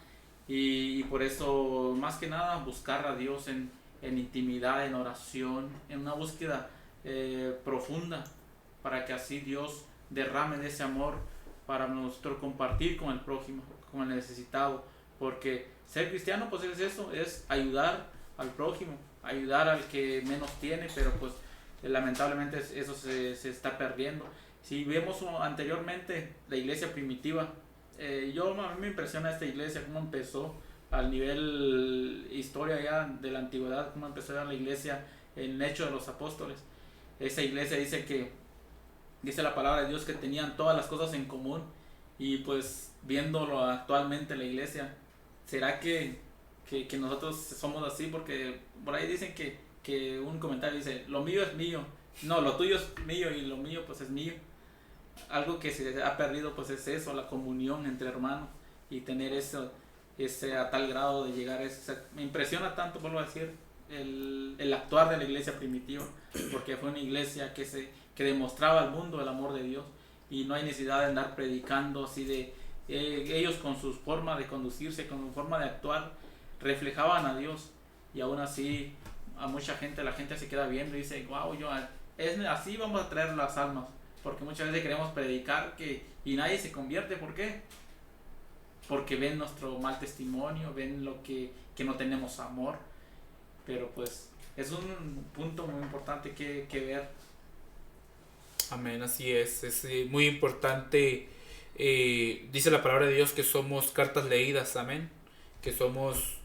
Y por eso, más que nada, buscar a Dios en en intimidad, en oración, en una búsqueda profunda, para que así Dios derrame de ese amor para nosotros compartir con el prójimo, con el necesitado, porque ser cristiano pues es eso, es ayudar al prójimo, ayudar al que menos tiene, pero pues lamentablemente eso se está perdiendo. Si vemos anteriormente la iglesia primitiva, a mí me impresiona esta iglesia, cómo empezó al nivel historia ya de la antigüedad, cómo empezó ya la iglesia en el hecho de los apóstoles. Esa iglesia dice la palabra de Dios que tenían todas las cosas en común, y pues viéndolo actualmente la iglesia, ¿será que nosotros somos así? Porque por ahí dicen que un comentario dice, lo mío es mío, no, lo tuyo es mío y lo mío pues es mío. Algo que se ha perdido pues es eso, la comunión entre hermanos, y tener eso a tal grado de llegar a eso. Me impresiona tanto, vuelvo a decir, el actuar de la iglesia primitiva, porque fue una iglesia que demostraba al mundo el amor de Dios, y no hay necesidad de andar predicando así de ellos con su forma de conducirse, con su forma de actuar, reflejaban a Dios, y aún así a mucha gente, la gente se queda viendo y dice, wow, así vamos a traer las almas, porque muchas veces queremos predicar y nadie se convierte. ¿Por qué? Porque ven nuestro mal testimonio, ven lo que no tenemos amor, pero pues es un punto muy importante que ver. Amén, así es muy importante. Dice la palabra de Dios que somos cartas leídas, amén, que somos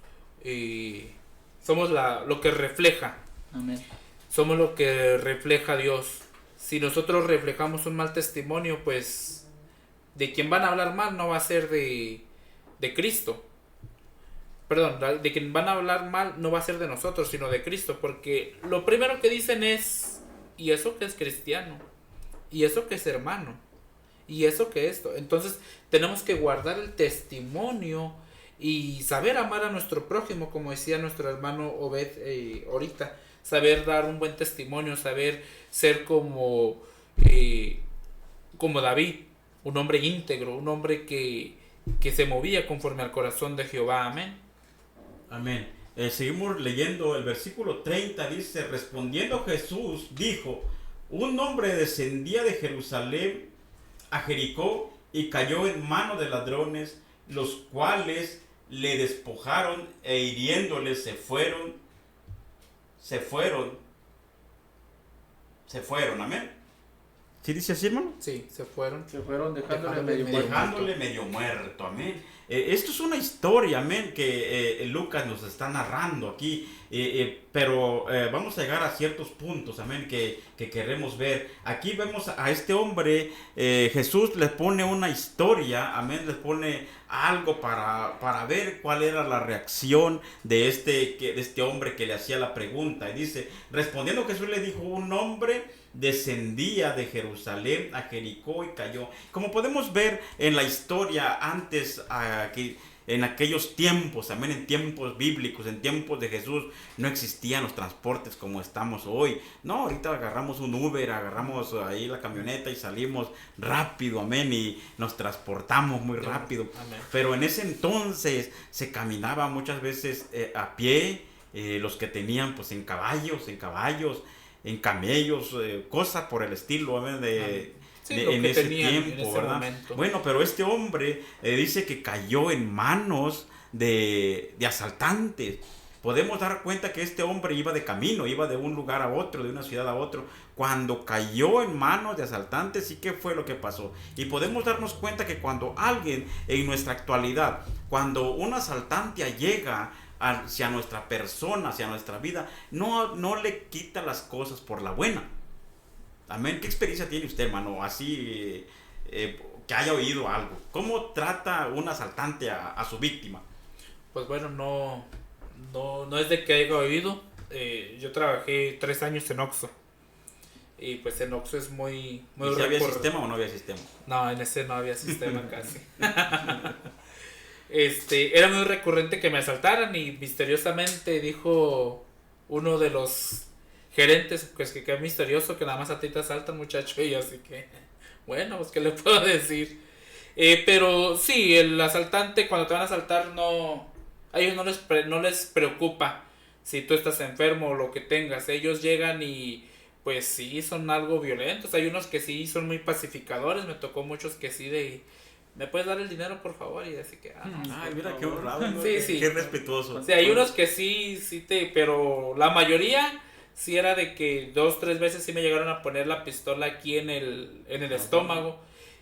lo que refleja, Amén. somos lo que refleja a Dios. Si nosotros reflejamos un mal testimonio, pues de quien van a hablar mal no va a ser de Cristo. Perdón, de quien van a hablar mal no va a ser de nosotros, sino de Cristo, porque lo primero que dicen es, ¿y eso que es cristiano? ¿Y eso que es hermano? ¿Y eso que esto? Entonces tenemos que guardar el testimonio y saber amar a nuestro prójimo, como decía nuestro hermano Obed ahorita, saber dar un buen testimonio, saber ser como David, un hombre íntegro, un hombre que se movía conforme al corazón de Jehová. Amén. Amén. Seguimos leyendo el versículo 30, dice, respondiendo Jesús dijo, un hombre descendía de Jerusalén a Jericó y cayó en manos de ladrones, los cuales le despojaron e hiriéndole se fueron, amén. ¿Sí dice así, hermano? Sí, se fueron Dejándole medio muerto, amén. Esto es una historia, amén, que Lucas nos está narrando aquí, pero vamos a llegar a ciertos puntos, amén, que queremos ver. Aquí vemos a este hombre, Jesús le pone una historia, amén, le pone algo para ver cuál era la reacción de este hombre que le hacía la pregunta. Y dice, respondiendo Jesús le dijo, un hombre descendía de Jerusalén a Jericó y cayó. Como podemos ver en la historia antes, en aquellos tiempos, amén, en tiempos bíblicos, en tiempos de Jesús, no existían los transportes como estamos hoy. No, ahorita agarramos un Uber, agarramos ahí la camioneta y salimos rápido, amén, y nos transportamos muy rápido. Amén. Pero en ese entonces se caminaba muchas veces a pie, los que tenían pues en caballos, en camellos, cosas por el estilo, amén, en ese tiempo, ¿verdad? Momento. Bueno, pero este hombre dice que cayó en manos de asaltantes. Podemos dar cuenta que este hombre iba de camino, iba de un lugar a otro, de una ciudad a otro. Cuando cayó en manos de asaltantes, ¿sí qué fue lo que pasó? Y podemos darnos cuenta que cuando alguien en nuestra actualidad, cuando un asaltante llega hacia nuestra persona, hacia nuestra vida, no le quita las cosas por la buena. Amén. ¿Qué experiencia tiene usted, hermano? Así que haya oído algo. ¿Cómo trata un asaltante a su víctima? Pues bueno, no es de que haya oído. Yo trabajé 3 años en Oxxo. Y pues en Oxxo es muy ¿Y si había sistema o no había sistema? No, en ese no había sistema casi. Era muy recurrente que me asaltaran y misteriosamente dijo uno de los gerentes, pues que es misterioso que nada más a ti te asaltan, muchacho, y yo así que, bueno, pues qué le puedo decir. Pero sí, el asaltante cuando te van a asaltar a ellos no les preocupa si tú estás enfermo o lo que tengas. Ellos llegan y pues sí, son algo violentos. Hay unos que sí son muy pacificadores. Me tocó muchos que sí de, ¿me puedes dar el dinero por favor? Y así que, no, Ay, por mira qué favor. honrado, ¿no? Sí, sí. Qué respetuoso. Sí, hay unos que sí pero la mayoría sí era de que 2, 3 veces sí me llegaron a poner la pistola aquí en el estómago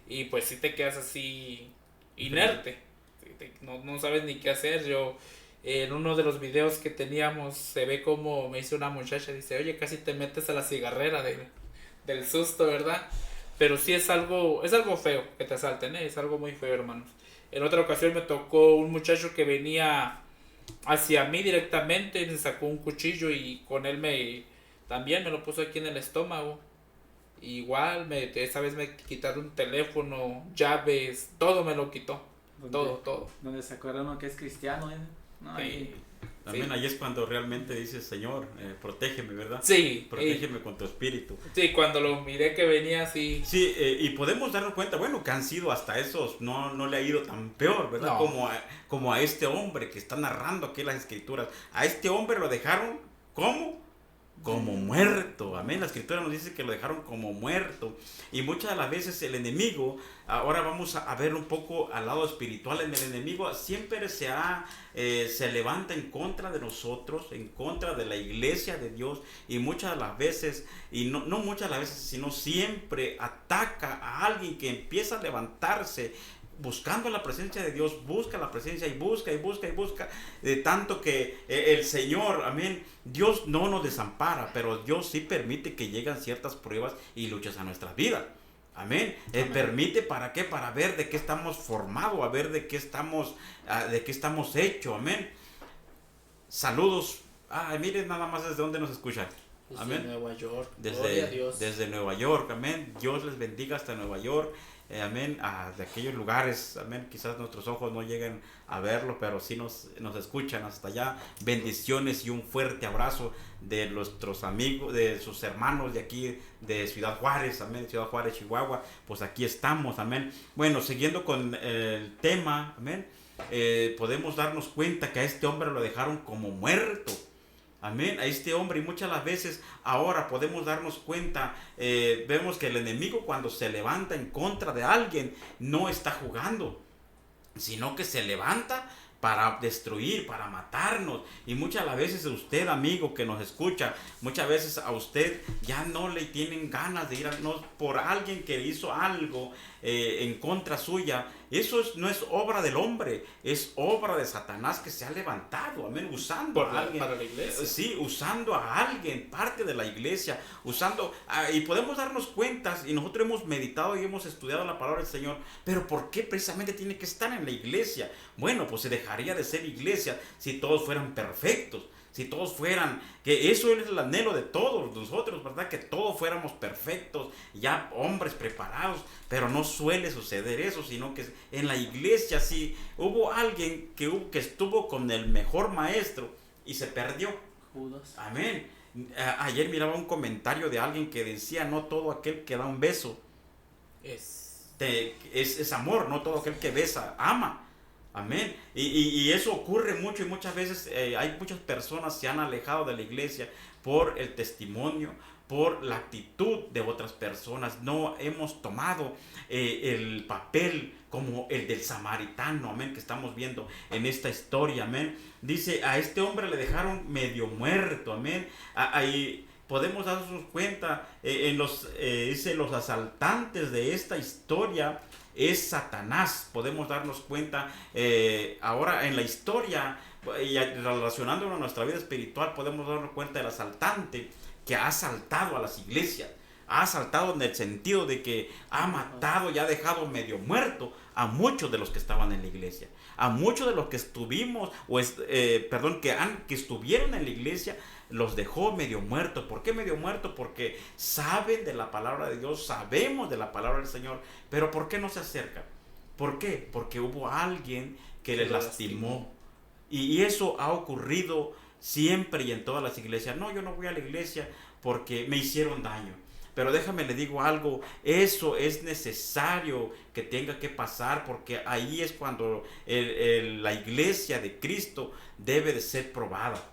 y pues sí te quedas así inerte, no sabes ni qué hacer. Yo en uno de los videos que teníamos se ve como me dice una muchacha, dice, oye, casi te metes a la cigarrera del susto, ¿verdad? Pero sí es algo feo que te asalten, es algo muy feo, hermanos. En otra ocasión me tocó un muchacho que venía hacia mí directamente, me sacó un cuchillo y con él también me lo puso aquí en el estómago. Igual, esa vez me quitaron teléfono, llaves, todo me lo quitó. Todo. Donde se acuerda uno que es cristiano, ¿eh? No, Sí. También ahí es cuando realmente dices, Señor, protégeme, ¿verdad? Sí. Protégeme con tu espíritu. Sí, cuando lo miré que venía así. Sí, y podemos darnos cuenta, bueno, que han sido hasta esos, no le ha ido tan peor, ¿verdad? No. Como a este hombre que está narrando aquí las escrituras. A este hombre lo dejaron, ¿cómo? Como muerto, amén. La escritura nos dice que lo dejaron como muerto. Y muchas de las veces el enemigo, ahora vamos a ver un poco al lado espiritual, en el enemigo siempre se levanta en contra de nosotros, en contra de la iglesia de Dios, y muchas de las veces, y no muchas de las veces, sino siempre ataca a alguien que empieza a levantarse buscando la presencia de Dios, busca la presencia y busca, de tanto que el Señor, amén, Dios no nos desampara, pero Dios sí permite que lleguen ciertas pruebas y luchas a nuestra vida, amén. Permite, ¿para qué? Para ver de qué estamos formados, a ver de qué estamos hechos, amén. Saludos, miren nada más desde dónde nos escuchan. Amén. Desde Nueva York. Gloria a Dios. Desde Nueva York, amén. Dios les bendiga hasta Nueva York. Amén, de aquellos lugares, amén, quizás nuestros ojos no lleguen a verlo, pero sí nos escuchan hasta allá. Bendiciones y un fuerte abrazo de nuestros amigos, de sus hermanos de aquí, de Ciudad Juárez, amén, Ciudad Juárez, Chihuahua, pues aquí estamos, amén. Bueno, siguiendo con el tema, amén, podemos darnos cuenta que a este hombre lo dejaron como muerto. Amén, a este hombre, y muchas las veces ahora podemos darnos cuenta, vemos que el enemigo cuando se levanta en contra de alguien no está jugando, sino que se levanta para destruir, para matarnos. Y muchas las veces usted, amigo que nos escucha, muchas veces a usted ya no le tienen ganas de ir por alguien que hizo algo en contra suya. Eso no es obra del hombre, es obra de Satanás que se ha levantado, amén, usando a alguien. Para la iglesia. Sí, usando a alguien, parte de la iglesia, y podemos darnos cuenta, y nosotros hemos meditado y hemos estudiado la palabra del Señor, pero ¿por qué precisamente tiene que estar en la iglesia? Bueno, pues se dejaría de ser iglesia si todos fueran perfectos. Si todos fueran, que eso es el anhelo de todos nosotros, ¿verdad? Que todos fuéramos perfectos, ya hombres preparados, pero no suele suceder eso, sino que en la iglesia sí hubo alguien que estuvo con el mejor maestro y se perdió. Judas. Amén. Ayer miraba un comentario de alguien que decía, no todo aquel que da un beso es amor, no todo aquel que besa ama. Amén. Y eso ocurre mucho y muchas veces hay muchas personas que se han alejado de la iglesia por el testimonio, por la actitud de otras personas. No hemos tomado el papel como el del samaritano, amén, que estamos viendo en esta historia, amén. Dice, a este hombre le dejaron medio muerto, amén. Ahí podemos darnos cuenta, dice, los asaltantes de esta historia es Satanás. Podemos darnos cuenta ahora en la historia, y relacionándolo a nuestra vida espiritual, podemos darnos cuenta del asaltante que ha asaltado a las iglesias. Ha asaltado en el sentido de que ha matado y ha dejado medio muerto a muchos de los que estaban en la iglesia. A muchos de los que estuvimos, que estuvieron en la iglesia, los dejó medio muertos. ¿Por qué medio muertos? Porque saben de la palabra de Dios, sabemos de la palabra del Señor, pero ¿por qué no se acercan? ¿Por qué? Porque hubo alguien que les lastimó. Y eso ha ocurrido siempre y en todas las iglesias. No, yo no voy a la iglesia porque me hicieron daño. Pero déjame le digo algo, eso es necesario que tenga que pasar, porque ahí es cuando la iglesia de Cristo debe de ser probada.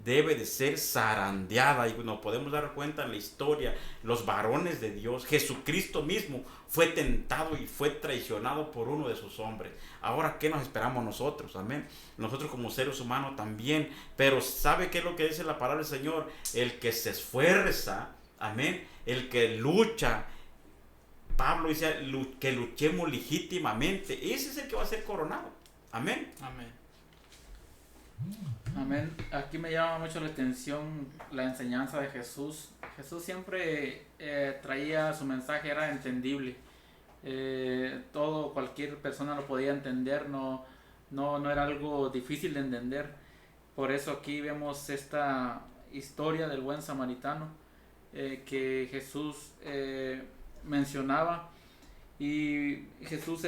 debe de ser zarandeada, y nos podemos dar cuenta en la historia, los varones de Dios, Jesucristo mismo fue tentado y fue traicionado por uno de sus hombres. Ahora, ¿qué nos esperamos nosotros? Amén. Nosotros como seres humanos también, pero ¿sabe qué es lo que dice la palabra del Señor? El que se esfuerza, amén, el que lucha. Pablo dice que luchemos legítimamente, ese es el que va a ser coronado. Amén. Amén. Amén. Aquí me llama mucho la atención la enseñanza de Jesús. Jesús siempre traía su mensaje, era entendible. Cualquier persona lo podía entender, no era algo difícil de entender. Por eso aquí vemos esta historia del buen samaritano que Jesús mencionaba. Y Jesús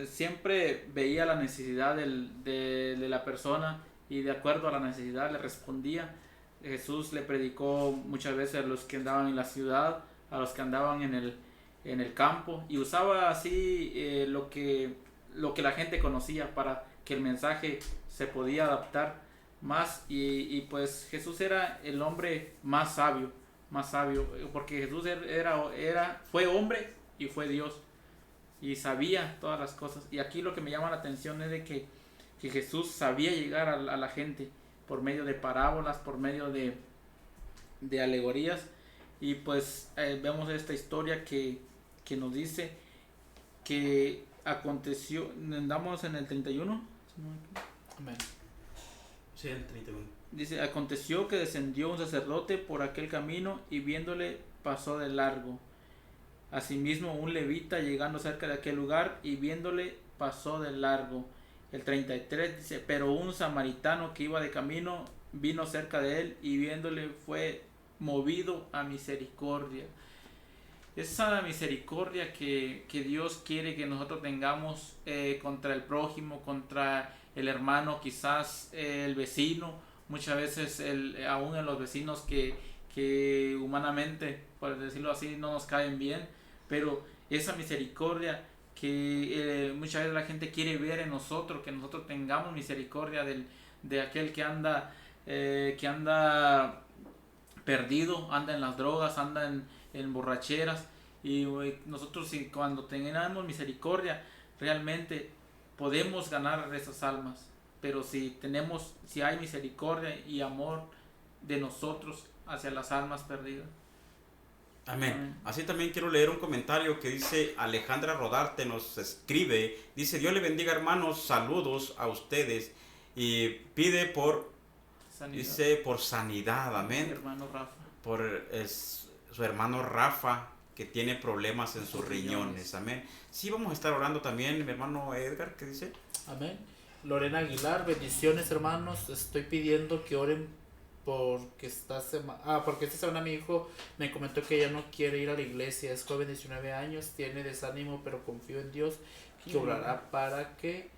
siempre veía la necesidad de la persona y de acuerdo a la necesidad le respondía. Jesús le predicó muchas veces a los que andaban en la ciudad, a los que andaban en el campo, y usaba así lo que la gente conocía para que el mensaje se podía adaptar más. Y pues Jesús era el hombre más sabio, porque Jesús fue hombre y fue Dios y sabía todas las cosas. Y aquí lo que me llama la atención es de que Jesús sabía llegar a la gente por medio de parábolas, por medio de alegorías. Y pues vemos esta historia que nos dice que aconteció, andamos en el 31. Amén. Sí, el 31. Dice, aconteció que descendió un sacerdote por aquel camino y viéndole pasó de largo. Asimismo un levita llegando cerca de aquel lugar y viéndole pasó de largo. El 33 dice, pero un samaritano que iba de camino vino cerca de él y viéndole fue movido a misericordia. Esa misericordia que Dios quiere que nosotros tengamos contra el prójimo, contra el hermano, quizás el vecino, muchas veces aún en los vecinos que humanamente, por decirlo así, no nos caen bien, pero esa misericordia que muchas veces la gente quiere ver en nosotros, que nosotros tengamos misericordia de aquel que anda perdido, anda en las drogas, anda en borracheras, y nosotros cuando tengamos misericordia realmente podemos ganar esas almas. Pero si hay misericordia y amor de nosotros hacia las almas perdidas. Amén. Amén. Así también quiero leer un comentario que dice Alejandra Rodarte, nos escribe, dice: Dios le bendiga, hermanos, saludos a ustedes, y pide por Sanidad. dice por sanidad. Amén. Hermano Rafa. Por su hermano Rafa, que tiene problemas en sus riñones. Amén. Sí, vamos a estar orando también, mi hermano Edgar, ¿qué dice? Amén. Lorena Aguilar, bendiciones, hermanos. Estoy pidiendo que oren porque esta semana mi hijo me comentó que ya no quiere ir a la iglesia. Es joven, 19 años, tiene desánimo, pero confío en Dios que obrará para que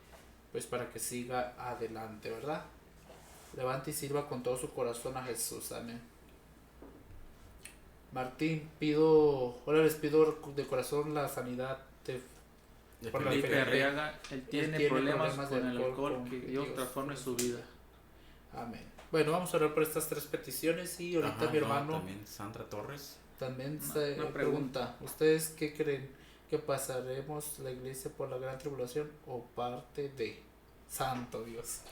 siga adelante, ¿verdad? Levante y sirva con todo su corazón a Jesús. Amén. Martín, ahora les pido de corazón la sanidad por la Felipe fe. Arriaga, él tiene problemas con el alcohol, que Dios transforme su vida. Amén. Bueno, vamos a orar por estas tres peticiones y ahorita Ajá, mi hermano también Sandra Torres. también Una se pregunta. pregunta, ¿ustedes qué creen? ¿Que pasaremos la iglesia por la gran tribulación o parte de? Santo Dios.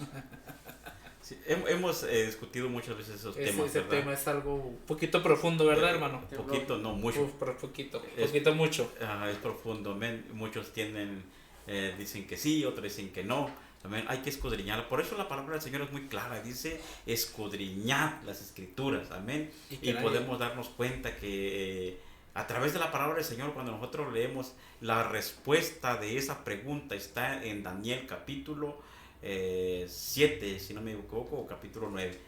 Sí, hemos discutido muchas veces esos temas, Ese ¿verdad? tema es algo un poquito profundo, ¿verdad, hermano? Poquito, no mucho. Uf, pero poquito Es- mucho. Es profundo. Amén. Muchos dicen que sí, otros dicen que no. También hay que escudriñar. Por eso la palabra del Señor es muy clara. Dice: escudriñad las escrituras. Amén. Y podemos darnos cuenta que a través de la palabra del Señor, cuando nosotros leemos, la respuesta de esa pregunta está en Daniel capítulo 7, si no me equivoco, o capítulo 9.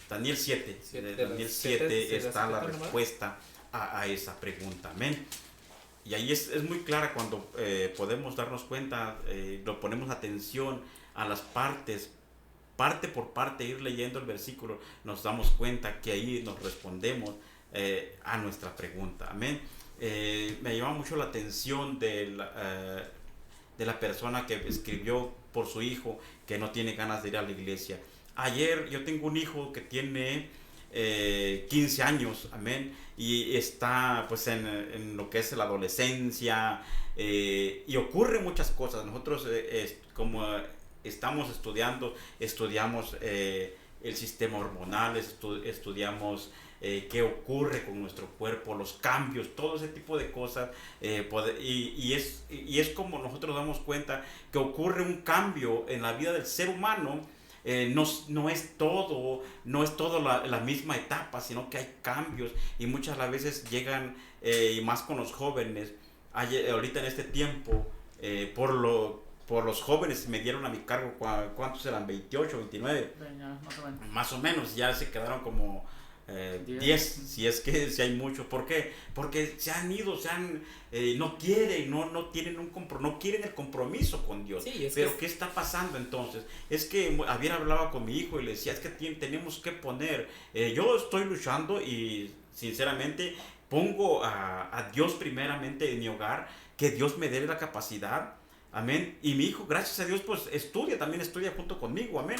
Daniel 7. Daniel 7 está la respuesta a esa pregunta. Amén. Y ahí es muy clara cuando podemos darnos cuenta, lo ponemos atención a las partes, parte por parte, ir leyendo el versículo, nos damos cuenta que ahí nos respondemos a nuestra pregunta. Amén. Me llama mucho la atención de la persona que escribió por su hijo que no tiene ganas de ir a la iglesia. Ayer yo tengo un hijo que tiene 15 años, amén, y está pues en lo que es la adolescencia, y ocurren muchas cosas. Nosotros como estamos estudiamos el sistema hormonal, estudiamos qué ocurre con nuestro cuerpo, los cambios, todo ese tipo de cosas, y es como nosotros damos cuenta que ocurre un cambio en la vida del ser humano. No es todo la misma etapa, sino que hay cambios, y muchas las veces llegan, y más con los jóvenes. Ahorita en este tiempo, por los jóvenes me dieron a mi cargo, ¿cuántos eran? 28, 29, más o menos, ya se quedaron como 10, si hay mucho. ¿Por qué? Porque se han ido, no quieren, no tienen no quieren el compromiso con Dios. Sí, pero ¿qué está pasando entonces? Es que ayer hablaba con mi hijo y le decía, es que tenemos que poner, yo estoy luchando y sinceramente pongo a Dios primeramente en mi hogar, que Dios me dé la capacidad. Amén. Y mi hijo, gracias a Dios, pues también estudia junto conmigo. Amén.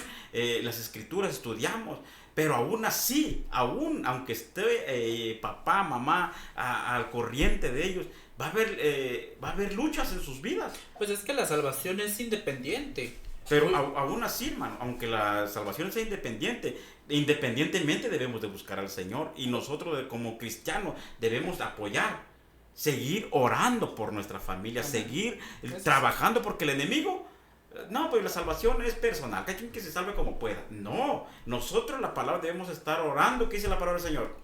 Las escrituras estudiamos. Pero aún así, aunque esté papá, mamá al corriente de ellos, va a haber luchas en sus vidas. Pues es que la salvación es independiente. Pero aún así, hermano, aunque la salvación sea independientemente debemos de buscar al Señor. Y nosotros como cristianos debemos apoyar, seguir orando por nuestra familia, seguir trabajando, porque el enemigo, no, pues la salvación es personal, que hay quien que se salve como pueda. No, nosotros la palabra debemos estar orando. ¿Qué dice la palabra del Señor?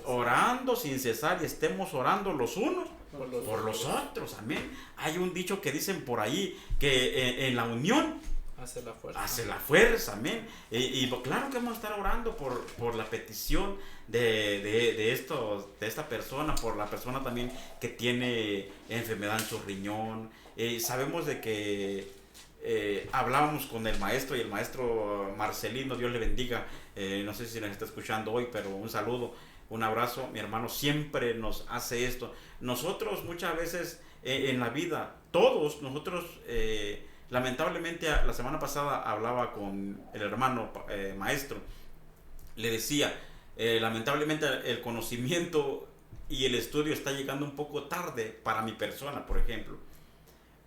Orando sin cesar, y estemos orando los unos por los otros. Amén. Hay un dicho que dicen por ahí, que en la unión hace la fuerza, amén. Y claro que vamos a estar orando por la petición de esta persona, por la persona también que tiene enfermedad en su riñón. Sabemos de que hablábamos con el maestro, y el maestro Marcelino, Dios le bendiga, no sé si nos está escuchando hoy, pero un saludo, un abrazo. Mi hermano siempre nos hace esto. Nosotros muchas veces en la vida, todos nosotros, lamentablemente, la semana pasada hablaba con el hermano maestro, le decía, lamentablemente el conocimiento y el estudio está llegando un poco tarde para mi persona, por ejemplo.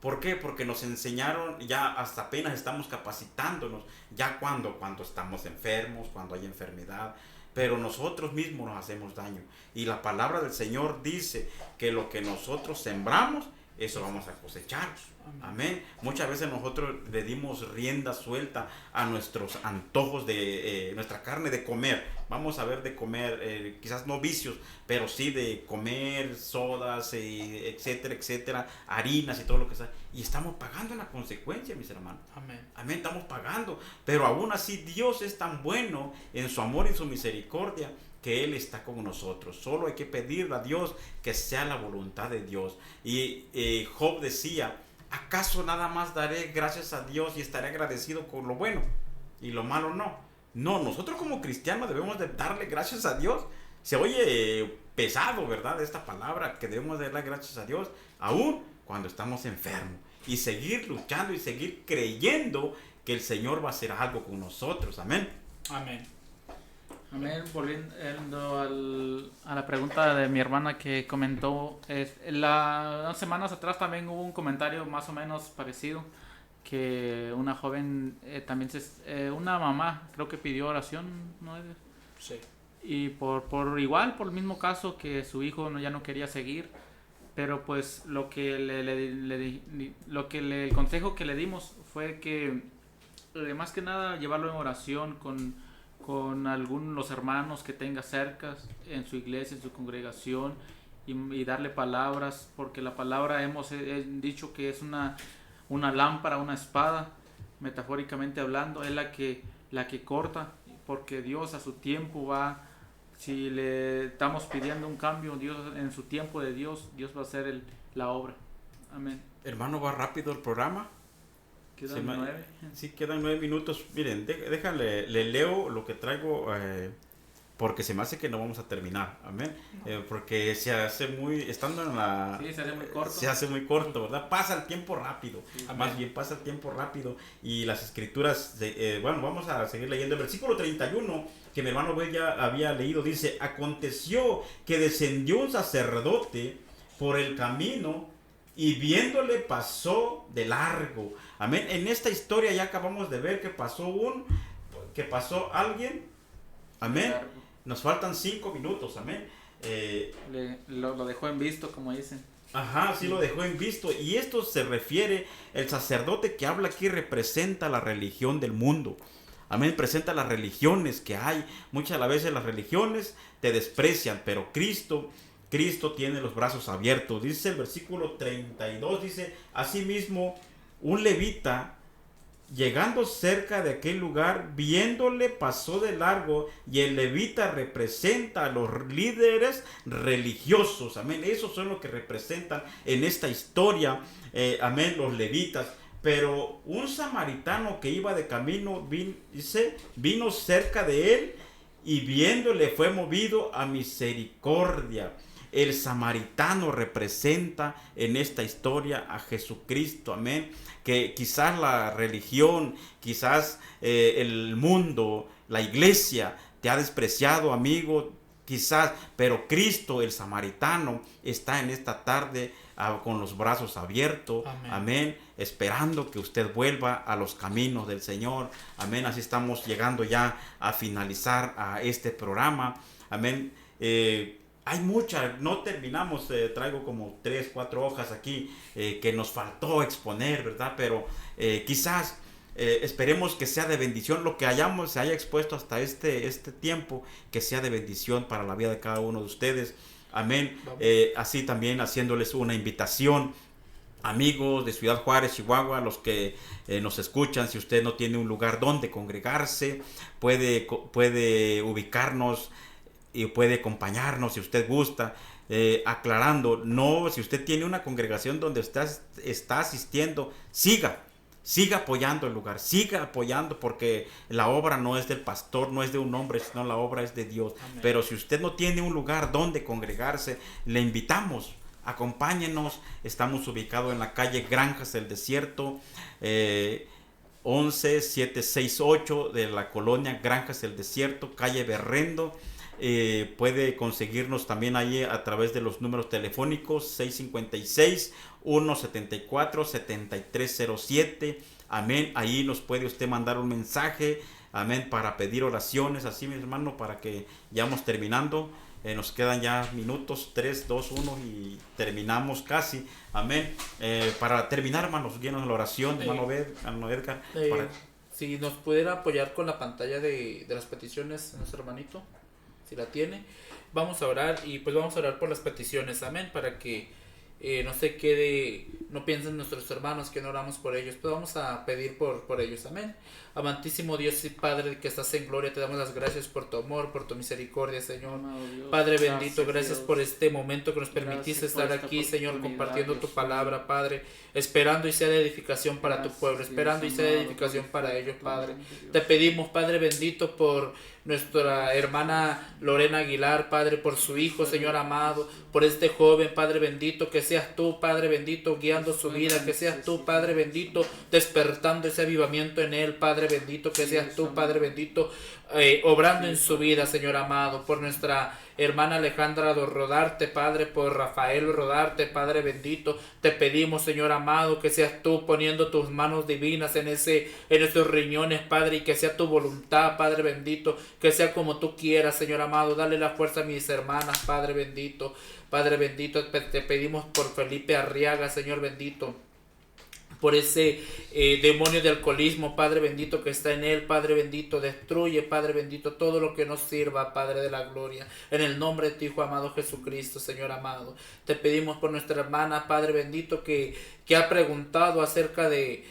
¿Por qué? Porque nos enseñaron, ya hasta apenas estamos capacitándonos, ya cuando estamos enfermos, cuando hay enfermedad, pero nosotros mismos nos hacemos daño. Y la palabra del Señor dice que lo que nosotros sembramos, eso vamos a cosechar. Amén. Muchas veces nosotros le dimos rienda suelta a nuestros antojos de nuestra carne de comer. Vamos a ver, de comer, quizás no vicios, pero sí de comer sodas, etcétera, etcétera, harinas y todo lo que sea. Y estamos pagando la consecuencia, mis hermanos. Amén. Amén, estamos pagando. Pero aún así Dios es tan bueno en su amor y en su misericordia, que Él está con nosotros. Solo hay que pedirle a Dios que sea la voluntad de Dios. Y Job decía, ¿acaso nada más daré gracias a Dios y estaré agradecido con lo bueno y lo malo no? No, nosotros como cristianos debemos de darle gracias a Dios. Se oye pesado, ¿verdad? Esta palabra, que debemos de darle gracias a Dios aún cuando estamos enfermos, y seguir luchando y seguir creyendo que el Señor va a hacer algo con nosotros. Amén. Amén. Amén. Volviendo a la pregunta de mi hermana que comentó, unas semanas atrás también hubo un comentario más o menos parecido, que una joven, también una mamá, creo que pidió oración, ¿no? Sí. Y por el mismo caso, que su hijo ya no quería seguir, pero pues el consejo que le dimos fue que más que nada llevarlo en oración con los hermanos que tenga cerca en su iglesia, en su congregación, y darle palabras, porque la palabra hemos dicho que es una lámpara, una espada, metafóricamente hablando, es la que corta, porque Dios a su tiempo si le estamos pidiendo un cambio, Dios en su tiempo de Dios va a hacer la obra. Amén. Hermano, va rápido el programa. Quedan 9. Sí, quedan 9 minutos. Miren, déjale, le leo lo que traigo porque se me hace que no vamos a terminar, amén. Porque se hace muy, estando en la... Sí, se hace muy corto. Se hace muy corto, ¿verdad? Pasa el tiempo rápido, más bien pasa el tiempo rápido. Y las escrituras, bueno, vamos a seguir leyendo. El versículo 31, que mi hermano Ben ya había leído, dice: aconteció que descendió un sacerdote por el camino y viéndole pasó de largo. Amén. En esta historia ya acabamos de ver que pasó alguien. Amén. Nos faltan 5 minutos, amén. Lo dejó en visto, como dicen. Ajá, sí lo dejó en visto. Y esto se refiere, el sacerdote que habla aquí representa la religión del mundo. Amén, presenta las religiones que hay. Muchas de las veces las religiones te desprecian, pero Cristo tiene los brazos abiertos. Dice el versículo 32, dice: asimismo, un levita, llegando cerca de aquel lugar, viéndole pasó de largo. Y el levita representa a los líderes religiosos, amén. Esos son los que representan en esta historia, amén, los levitas. Pero un samaritano que iba de camino, vino cerca de él, y viéndole fue movido a misericordia. El samaritano representa en esta historia a Jesucristo, amén. Que quizás la religión, quizás el mundo, la iglesia te ha despreciado, amigo, quizás, pero Cristo, el samaritano, está en esta tarde con los brazos abiertos, amén, esperando que usted vuelva a los caminos del Señor, amén. Así estamos llegando ya a finalizar a este programa, amén. Hay muchas, no terminamos, traigo como 3, 4 hojas aquí que nos faltó exponer, ¿verdad? Pero quizás esperemos que sea de bendición lo que se haya expuesto hasta este tiempo, que sea de bendición para la vida de cada uno de ustedes, amén. Así también haciéndoles una invitación, amigos de Ciudad Juárez, Chihuahua, los que nos escuchan, si usted no tiene un lugar donde congregarse, puede ubicarnos y puede acompañarnos si usted gusta, aclarando, no, si usted tiene una congregación donde usted está asistiendo, siga apoyando el lugar, siga apoyando, porque la obra no es del pastor, no es de un hombre, sino la obra es de Dios. Amén. Pero si usted no tiene un lugar donde congregarse, le invitamos, acompáñenos. Estamos ubicados en la calle Granjas del Desierto, 11768 de la colonia Granjas del Desierto, calle Berrendo. Puede conseguirnos también ahí a través de los números telefónicos 656-174-7307, amén. Ahí nos puede usted mandar un mensaje, amén, para pedir oraciones, así mi hermano, para que ya vamos terminando. Nos quedan ya minutos, 3, 2, 1 y terminamos casi, amén. Para terminar, hermanos, guíenos en la oración, hermano Edgar. Si nos pudiera apoyar con la pantalla de las peticiones, nuestro hermanito, si la tiene, vamos a orar, y pues vamos a orar por las peticiones, amén, para que no se quede, no piensen nuestros hermanos que no oramos por ellos, pues vamos a pedir por ellos, amén. Amantísimo Dios y Padre que estás en gloria, te damos las gracias por tu amor, por tu misericordia, Señor. Padre bendito, gracias por este momento que nos permitiste estar aquí, Señor, compartiendo tu palabra, Padre, esperando y sea de edificación para tu pueblo, esperando y sea de edificación para ellos, Padre. Te pedimos, Padre bendito, por nuestra hermana Lorena Aguilar, Padre, por su hijo, Señor amado, por este joven, Padre bendito, que seas tú, Padre bendito, guiando su vida, que seas tú, Padre bendito, despertando ese avivamiento en él, Padre bendito, que seas tú, Padre bendito, obrando en su vida, Señor amado, por nuestra hermana Alejandra Rodarte, Padre, por Rafael Rodarte, Padre bendito, te pedimos, Señor amado, que seas tú poniendo tus manos divinas en esos riñones, Padre, y que sea tu voluntad, Padre bendito, que sea como tú quieras, Señor amado. Dale la fuerza a mis hermanas, Padre bendito, te pedimos por Felipe Arriaga, Señor bendito, por ese demonio de alcoholismo, Padre bendito, que está en él, Padre bendito, destruye, Padre bendito, todo lo que nos sirva, Padre de la gloria, en el nombre de tu Hijo amado Jesucristo, Señor amado. Te pedimos por nuestra hermana, Padre bendito, que ha preguntado acerca de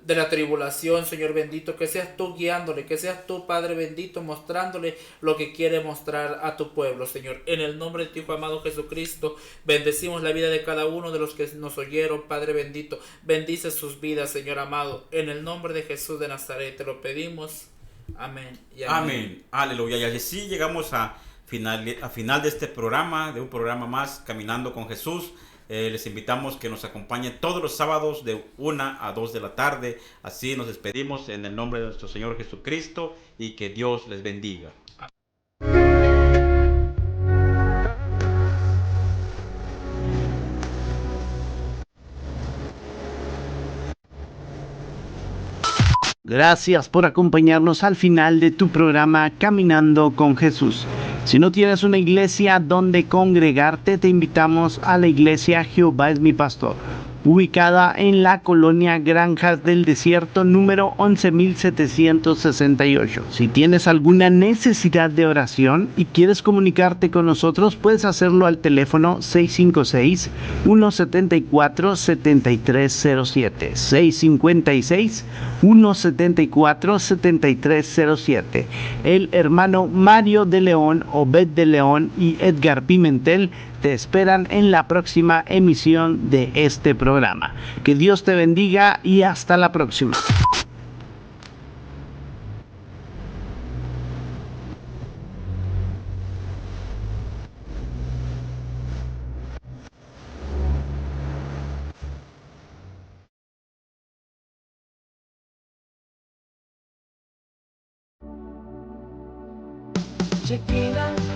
la tribulación, Señor bendito, que seas tú guiándole, que seas tú, Padre bendito, mostrándole lo que quiere mostrar a tu pueblo, Señor. En el nombre de tu Hijo amado Jesucristo, bendecimos la vida de cada uno de los que nos oyeron, Padre bendito. Bendice sus vidas, Señor amado. En el nombre de Jesús de Nazaret te lo pedimos. Amén. Y Amén. Aleluya. Y así llegamos a final de este programa, de un programa más, Caminando con Jesús. Les invitamos que nos acompañen todos los sábados de 1 a 2 de la tarde. Así nos despedimos en el nombre de nuestro Señor Jesucristo y que Dios les bendiga. Gracias por acompañarnos al final de tu programa Caminando con Jesús. Si no tienes una iglesia donde congregarte, te invitamos a la iglesia Jehová es mi pastor, ubicada en la colonia Granjas del Desierto número 11768. Si tienes alguna necesidad de oración y quieres comunicarte con nosotros, puedes hacerlo al teléfono 656-174-7307. 656-174-7307. El hermano Mario de León, Obed de León y Edgar Pimentel te esperan en la próxima emisión de este programa. Que Dios te bendiga y hasta la próxima. Check it out.